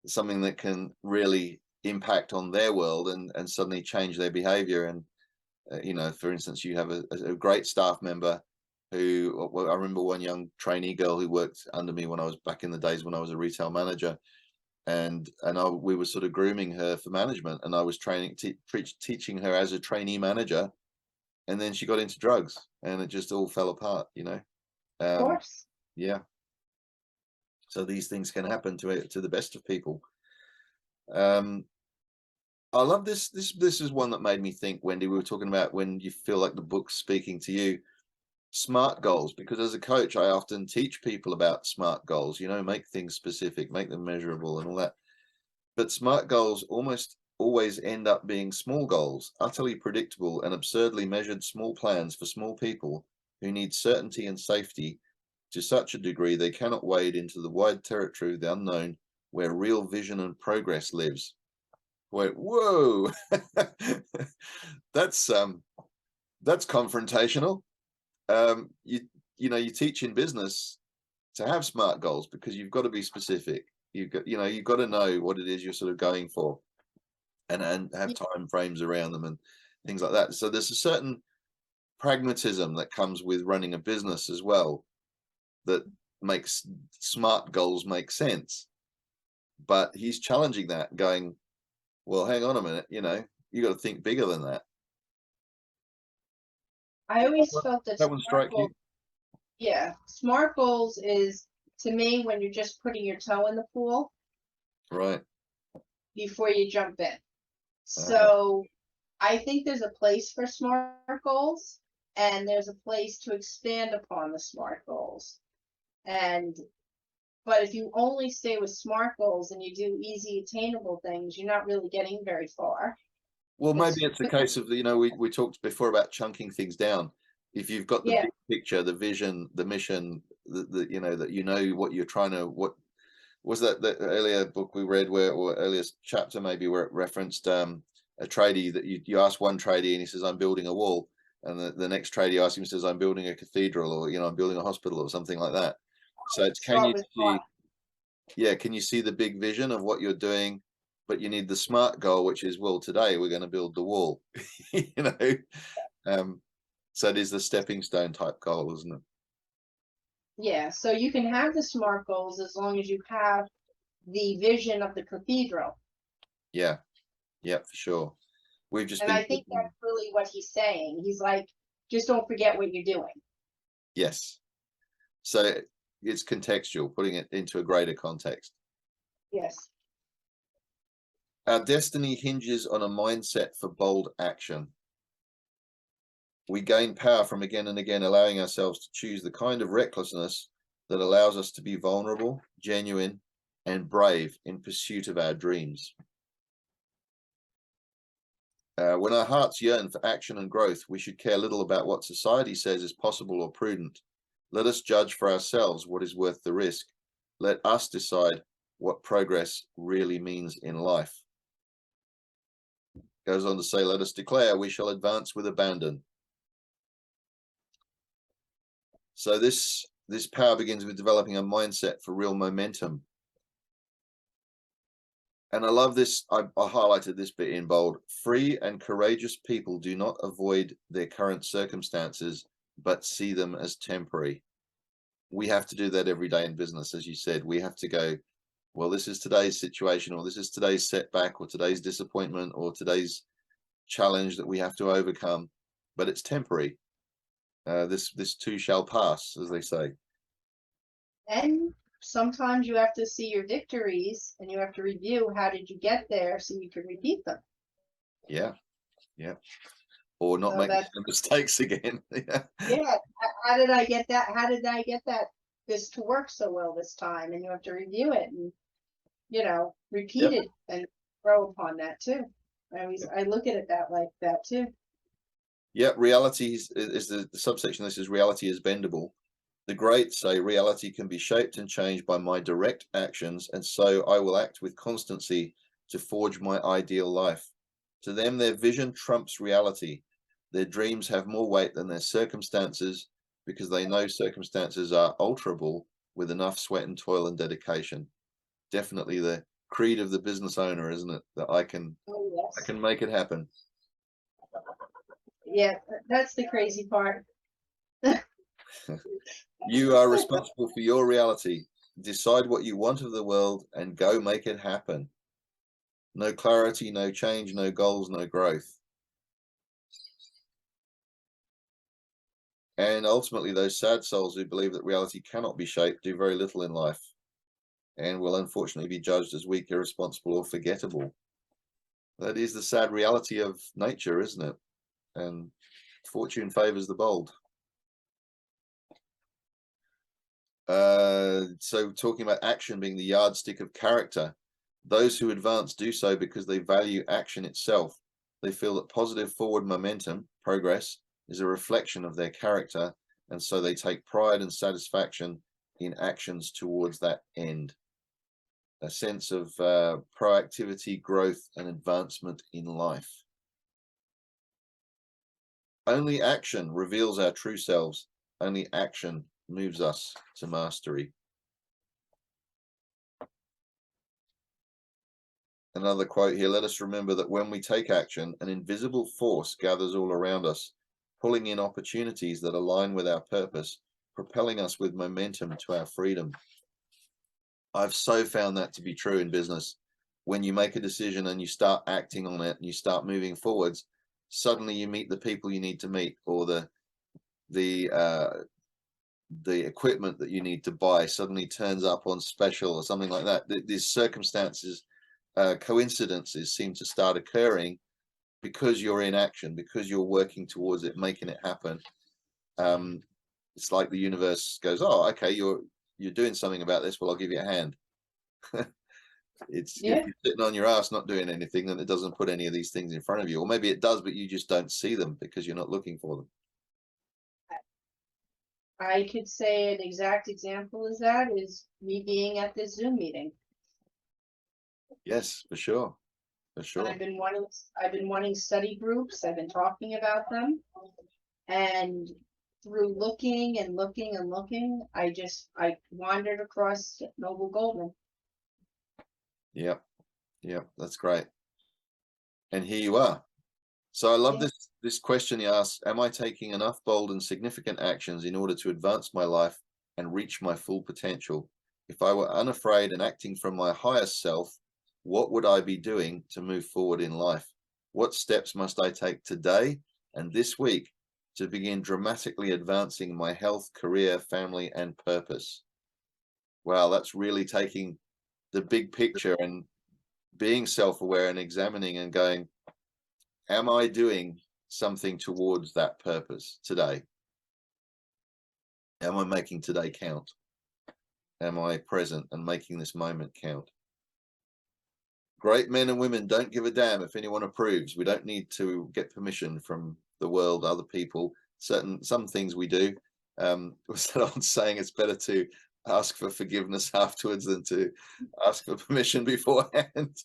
something that can really impact on their world and suddenly change their behavior. And, you know, for instance, you have a great staff member who, well, I remember one young trainee girl who worked under me when I was back in the days when I was a retail manager. We were sort of grooming her for management, and I was teaching her as a trainee manager. And then she got into drugs and it just all fell apart, you know. Of course. Yeah. So these things can happen to the best of people. I love this. This is one that made me think, Wendy. We were talking about when you feel like the book's speaking to you. SMART goals, because as a coach, I often teach people about SMART goals, you know, make things specific, make them measurable and all that. But SMART goals almost always end up being small goals, utterly predictable and absurdly measured small plans for small people who need certainty and safety to such a degree they cannot wade into the wide territory of the unknown where real vision and progress lives. Wait, whoa. That's confrontational. You know, you teach in business to have SMART goals because you've got to be specific. You've got to know what it is you're sort of going for. And have time frames around them and things like that. So there's a certain pragmatism that comes with running a business as well that makes SMART goals make sense. But he's challenging that, going, well, hang on a minute, you know, you got to think bigger than that. I always felt that That one strike you? Yeah, SMART goals is, to me, when you're just putting your toe in the pool, right, before you jump in. So I think there's a place for SMART goals, and there's a place to expand upon the SMART goals. But if you only stay with SMART goals and you do easy attainable things, you're not really getting very far. Well, maybe it's a case of, you know, we talked before about chunking things down. If you've got the big picture, the vision, the mission, you know, that you know what you're trying to, what was that the earlier book we read or earlier chapter maybe where it referenced a tradie that you ask one tradie and he says, I'm building a wall. And the next tradie asks him, says, I'm building a cathedral, or, you know, I'm building a hospital or something like that. So it's, can you see the big vision of what you're doing? But you need the SMART goal, which is, well, today we're going to build the wall, you know. So it is the stepping stone type goal, isn't it? Yeah, so you can have the SMART goals as long as you have the vision of the cathedral. Yeah, for sure. We've just I think that's really what he's saying. He's like, just don't forget what you're doing. Yes. So it's contextual, putting it into a greater context. Yes. Our destiny hinges on a mindset for bold action. We gain power from again and again allowing ourselves to choose the kind of recklessness that allows us to be vulnerable, genuine, and brave in pursuit of our dreams. When our hearts yearn for action and growth, we should care little about what society says is possible or prudent. Let us judge for ourselves what is worth the risk. Let us decide what progress really means in life. Goes on to say, let us declare we shall advance with abandon. So this power begins with developing a mindset for real momentum. And I love this. I highlighted this bit in bold. Free and courageous people do not avoid their current circumstances, but see them as temporary. We have to do that every day in business. As you said, we have to go, well, this is today's situation, or this is today's setback, or today's disappointment, or today's challenge that we have to overcome, but it's temporary. This too shall pass, as they say. And sometimes you have to see your victories and you have to review how did you get there so you can repeat them. Yeah. Or not make mistakes again. Yeah. How did I get that? How did I get this to work so well this time? And you have to review it and, you know, repeat it and grow upon that too. I look at it like that too. Yeah, reality is the subsection. This is reality is bendable. The great say reality can be shaped and changed by my direct actions, and so I will act with constancy to forge my ideal life. To them, their vision trumps reality. Their dreams have more weight than their circumstances because they know circumstances are alterable with enough sweat and toil and dedication. Definitely the creed of the business owner, isn't it? That I can Oh, yes. make it happen. Yeah, that's the crazy part. You are responsible for your reality. Decide what you want of the world and go make it happen. No clarity, no change, no goals, no growth. And ultimately, those sad souls who believe that reality cannot be shaped do very little in life and will unfortunately be judged as weak, irresponsible, or forgettable. That is the sad reality of nature, isn't it? And fortune favors the bold. So talking about action being the yardstick of character, those who advance do so because they value action itself. They feel that positive forward momentum, progress, is a reflection of their character, and so they take pride and satisfaction in actions towards that end. A sense of proactivity, growth, and advancement in life. Only action reveals our true selves. Only action moves us to mastery. Another quote here, let us remember that when we take action, an invisible force gathers all around us, pulling in opportunities that align with our purpose, propelling us with momentum to our freedom. I've so found that to be true in business. When you make a decision and you start acting on it and you start moving forwards, suddenly you meet the people you need to meet, or the equipment that you need to buy suddenly turns up on special or something like that. These circumstances, coincidences seem to start occurring because you're in action, because you're working towards it, making it happen. It's like the universe goes, oh, okay, you're doing something about this, well, I'll give you a hand. If you're sitting on your ass not doing anything, then it doesn't put any of these things in front of you, or maybe it does, but you just don't see them because you're not looking for them. I could say an exact example is that is me being at this Zoom meeting. Yes, for sure. For sure. I've been wanting study groups. I've been talking about them, and through looking and looking and looking, I wandered across Noble Goldman. Yep. Yep. That's great. And here you are. So I love this question he asks, am I taking enough bold and significant actions in order to advance my life and reach my full potential? If I were unafraid and acting from my highest self, what would I be doing to move forward in life? What steps must I take today and this week to begin dramatically advancing my health, career, family, and purpose? Wow, that's really taking the big picture and being self-aware and examining and going, am I doing something towards that purpose today? Am I making today count? Am I present and making this moment count? Great men and women don't give a damn if anyone approves. We don't need to get permission from the world, other people. Some things we do. Was that old saying, it's better to ask for forgiveness afterwards than to ask for permission beforehand.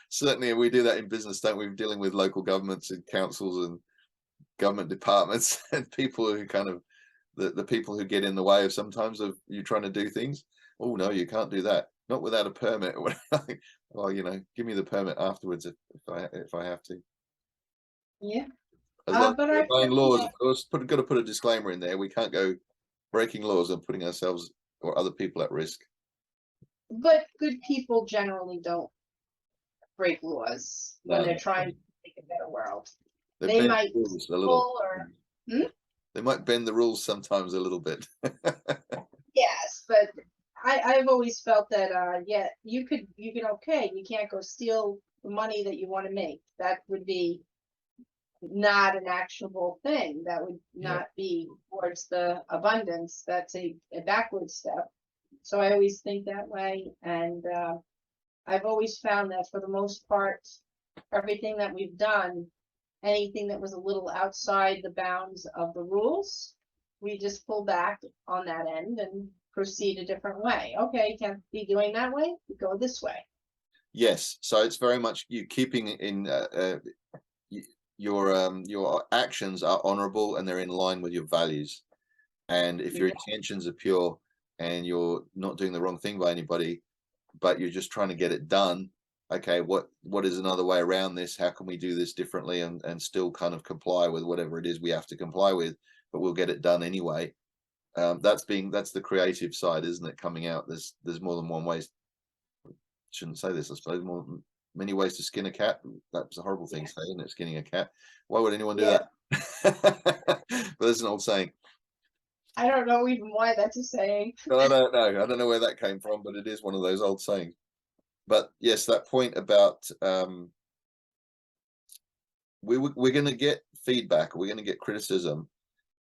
Certainly we do that in business, don't we? We're dealing with local governments and councils and government departments and people who kind of the people who get in the way of sometimes of you trying to do things. Oh no, you can't do that, not without a permit. Well, give me the permit afterwards if I have to. Yeah. But obeying laws, of course, got to put a disclaimer in there. We can't go breaking laws and putting ourselves or other people at risk. But good people generally don't break laws when they're trying to make a better world. They might rules a little. They might bend the rules sometimes a little bit. Yes, but I've always felt that you can okay, you can't go steal the money that you want to make. That would be not an actionable thing. That would not be towards the abundance. That's a backward step. So I always think that way, and I've always found that for the most part, everything that we've done, anything that was a little outside the bounds of the rules, we just pull back on that end and proceed a different way. Okay, you can't be doing that way, we go this way. Yes, so it's very much you keeping in your actions are honorable and they're in line with your values. And if your intentions are pure and you're not doing the wrong thing by anybody, but you're just trying to get it done, okay, what is another way around this? How can we do this differently and still kind of comply with whatever it is we have to comply with, but we'll get it done anyway. That's the creative side, isn't it? Coming out, there's more than one way. Shouldn't say this, I suppose. Many ways to skin a cat. That's a horrible thing to say, isn't it? Skinning a cat. Why would anyone do that? But there's an old saying. I don't know even why that's a saying. I don't know. I don't know where that came from, but it is one of those old sayings. But yes, that point about we're going to get feedback, we're going to get criticism,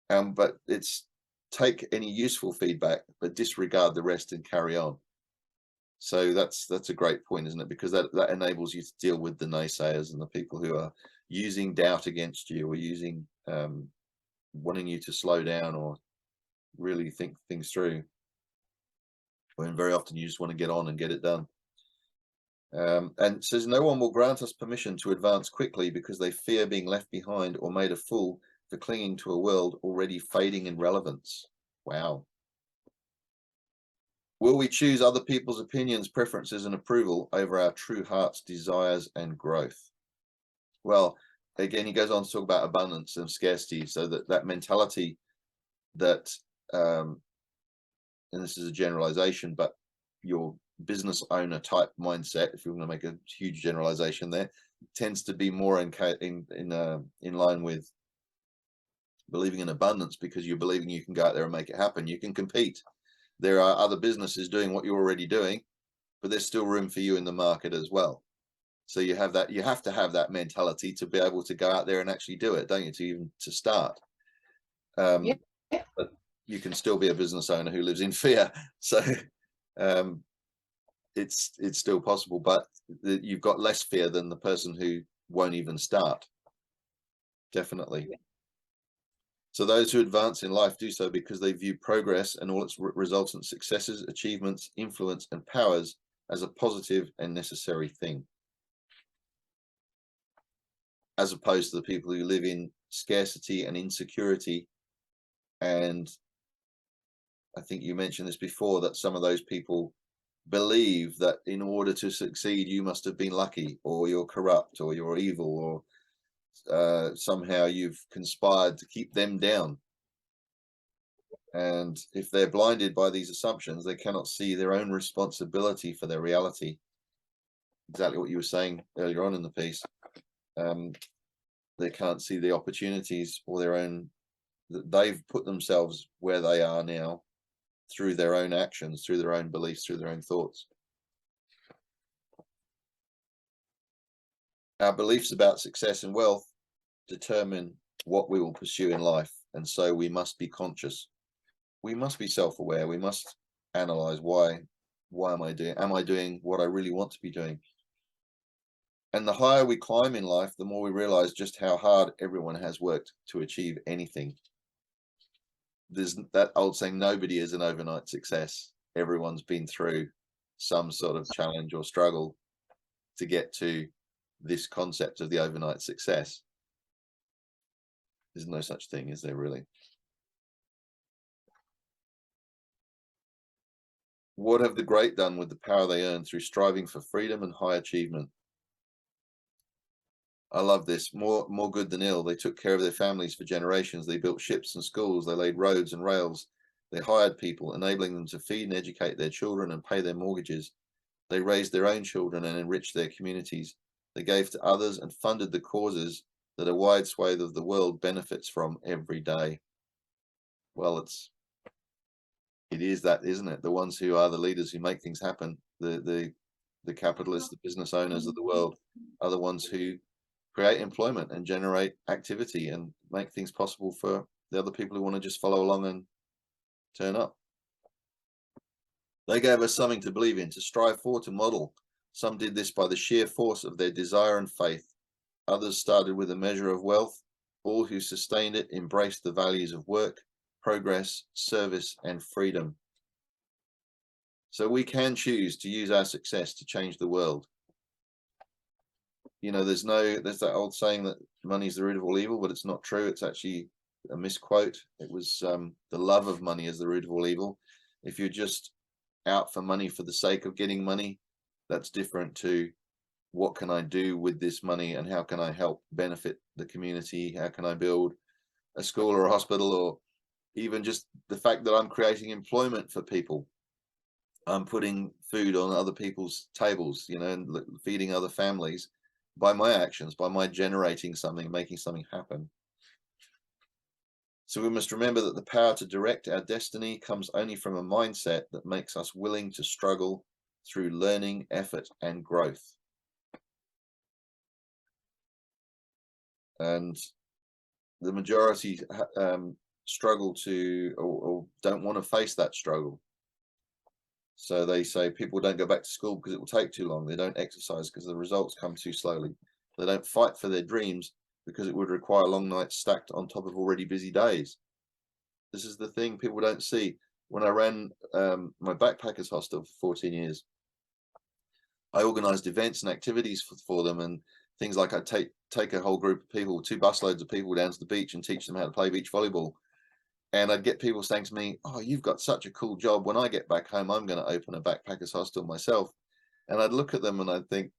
but it's take any useful feedback, but disregard the rest and carry on. So that's a great point, isn't it? Because that enables you to deal with the naysayers and the people who are using doubt against you, or using wanting you to slow down or really think things through. When very often you just want to get on and get it done. And it says no one will grant us permission to advance quickly because they fear being left behind or made a fool for clinging to a world already fading in relevance. Wow. Will we choose other people's opinions, preferences, and approval over our true heart's desires and growth? Well, again, he goes on to talk about abundance and scarcity. So that mentality that, and this is a generalization, but your business owner type mindset, if you want to make a huge generalization there, tends to be more in line with believing in abundance, because you're believing you can go out there and make it happen. You can compete. There are other businesses doing what you're already doing, but there's still room for you in the market as well. So you have to have that mentality to be able to go out there and actually do it, don't you, to start. But you can still be a business owner who lives in fear. So it's still possible, but you've got less fear than the person who won't even start. Definitely. So those who advance in life do so because they view progress and all its resultant successes, achievements, influence, and powers as a positive and necessary thing, as opposed to the people who live in scarcity and insecurity. And I think you mentioned this before, that some of those people believe that in order to succeed, you must have been lucky, or you're corrupt, or you're evil, or somehow you've conspired to keep them down. And if they're blinded by these assumptions, they cannot see their own responsibility for their reality. Exactly what you were saying earlier on in the piece. They can't see the opportunities or their own, that they've put themselves where they are now through their own actions, through their own beliefs, through their own thoughts. Our beliefs about success and wealth determine what we will pursue in life, and so we must be conscious. We must be self-aware. We must analyze why am I doing what I really want to be doing? And the higher we climb in life, the more we realize just how hard everyone has worked to achieve anything. There's that old saying, nobody is an overnight success. Everyone's been through some sort of challenge or struggle to get to this concept of the overnight success. There's no such thing, is there really? What have the great done with the power they earned through striving for freedom and high achievement? I love this. More good than ill. They took care of their families for generations. They built ships and schools. They laid roads and rails. They hired people, enabling them to feed and educate their children and pay their mortgages. They raised their own children and enriched their communities. They gave to others and funded the causes that a wide swathe of the world benefits from every day. Well, it is that, isn't it? The ones who are the leaders who make things happen, the capitalists, the business owners of the world, are the ones who create employment and generate activity and make things possible for the other people who want to just follow along and turn up. They gave us something to believe in, to strive for, to model. Some did this by the sheer force of their desire and faith. Others started with a measure of wealth. All who sustained it embraced the values of work, progress, service, and freedom. So we can choose to use our success to change the world. You know, there's that old saying that money is the root of all evil, but it's not true. It's actually a misquote. It was the love of money is the root of all evil. If you're just out for money for the sake of getting money, that's different to what can I do with this money and how can I help benefit the community? How can I build a school or a hospital, or even just the fact that I'm creating employment for people. I'm putting food on other people's tables, you know, and feeding other families by my actions, by my generating something, making something happen. So we must remember that the power to direct our destiny comes only from a mindset that makes us willing to struggle through learning, effort, and growth. And the majority struggle to or don't want to face that struggle. So they say people don't go back to school because it will take too long. They don't exercise because the results come too slowly. They don't fight for their dreams because it would require long nights stacked on top of already busy days. This is the thing people don't see. When I ran my backpackers hostel for 14 years, I organized events and activities for them, and things like I'd take a whole group of people, 2 busloads of people down to the beach and teach them how to play beach volleyball. And I'd get people saying to me, "Oh, you've got such a cool job. When I get back home, I'm going to open a backpackers hostel myself." And I'd look at them and I'd think,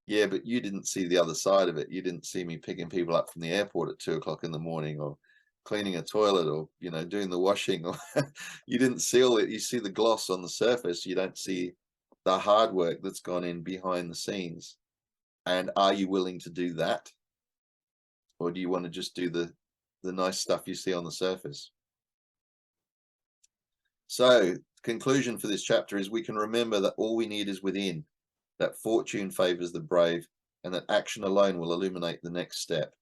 yeah, but you didn't see the other side of it. You didn't see me picking people up from the airport at 2 o'clock in the morning, or cleaning a toilet, or, you know, doing the washing, or you didn't see all it. You see the gloss on the surface. You don't see the hard work that's gone in behind the scenes. And are you willing to do that? Or do you want to just do the nice stuff you see on the surface? So, conclusion for this chapter is we can remember that all we need is within, that fortune favors the brave, and that action alone will illuminate the next step.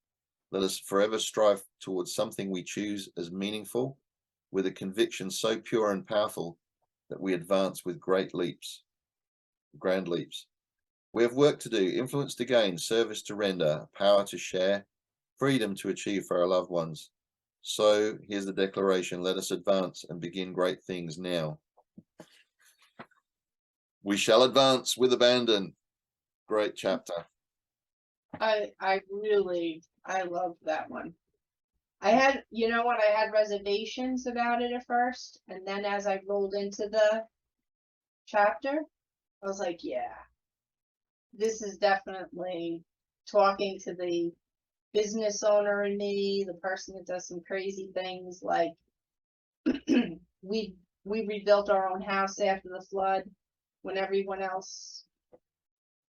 Let us forever strive towards something we choose as meaningful, with a conviction so pure and powerful that we advance with grand leaps. We have work to do, influence to gain, service to render, power to share, freedom to achieve for our loved ones. So here's the declaration: let us advance and begin great things now. We shall advance with abandon. Great chapter. I love that one. I had, you know what, I had reservations about it at first, and then as I rolled into the chapter, I was like, yeah, this is definitely talking to the business owner in me, the person that does some crazy things. Like we rebuilt our own house after the flood when everyone else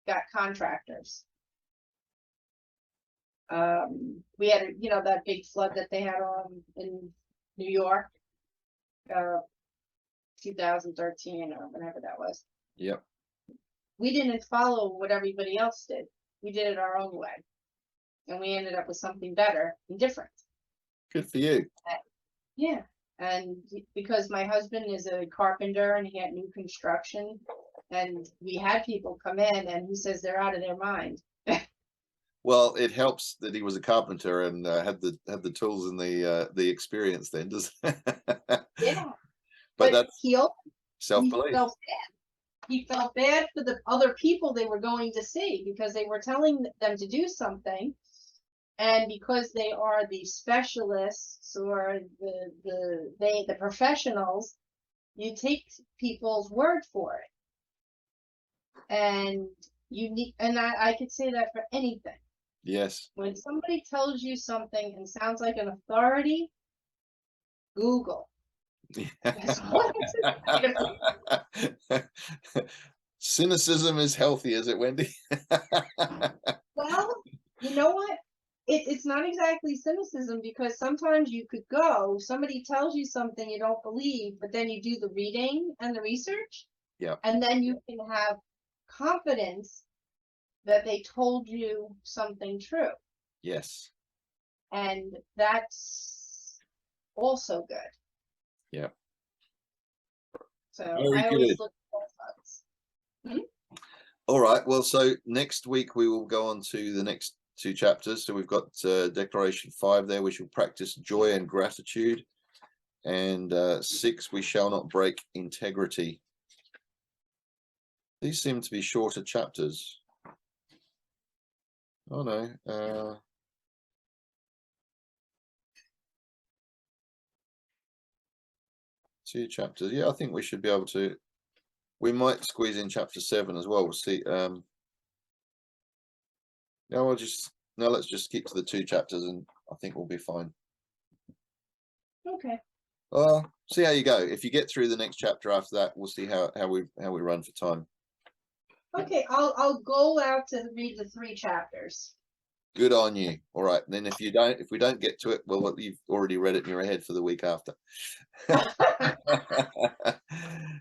got contractors. We had, you know, that big flood that they had on in New York, 2013 or whenever that was. Yep. We didn't follow what everybody else did. We did it our own way, and we ended up with something better and different. Good for you. Yeah, and because my husband is a carpenter and he had new construction, and we had people come in, and he says they're out of their mind. Well, it helps that he was a carpenter and had the tools and the experience. Then does. Yeah, but that's he self-belief. He felt bad for the other people they were going to see, because they were telling them to do something, and because they are the specialists or the professionals, you take people's word for it. And you need, and I could say that for anything. Yes. When somebody tells you something and sounds like an authority, Google. Cynicism is healthy, is it, Wendy? Well, you know what? It's not exactly cynicism, because sometimes you could go, somebody tells you something you don't believe, but then you do the reading and the research. Yeah. And then you can have confidence that they told you something true. Yes. And that's also good. Yeah. So Very I always good. look for sides. All right. Well, so next week we will go on to the next 2 chapters. So we've got Declaration 5 there, which will practice joy and gratitude. and 6, we shall not break integrity. These seem to be shorter chapters. Oh no. 2 chapters. Yeah, I think we should be able to. We might squeeze in chapter 7 as well. We'll see. No, let's just keep to the 2 chapters, and I think we'll be fine. Okay. Well, see how you go. If you get through the next chapter after that, we'll see how we run for time. Okay, I'll go out to read the 3 chapters. Good on you. All right. And then if we don't get to it, well, you've already read it in your head for the week after.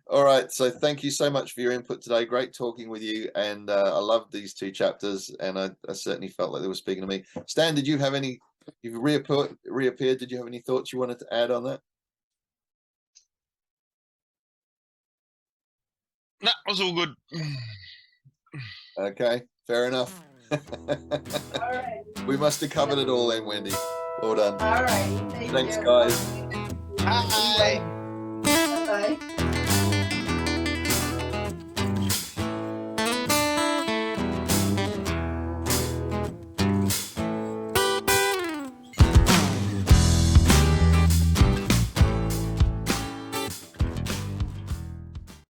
All right. So thank you so much for your input today. Great talking with you. And I loved these 2 chapters, and I certainly felt like they were speaking to me. Stan, did you have any? You've reappeared. Did you have any thoughts you wanted to add on that? No, it was all good. Okay. Fair enough. All right. We must have covered it all then, Wendy. Well done. All right. Thanks, guys. Bye. Bye.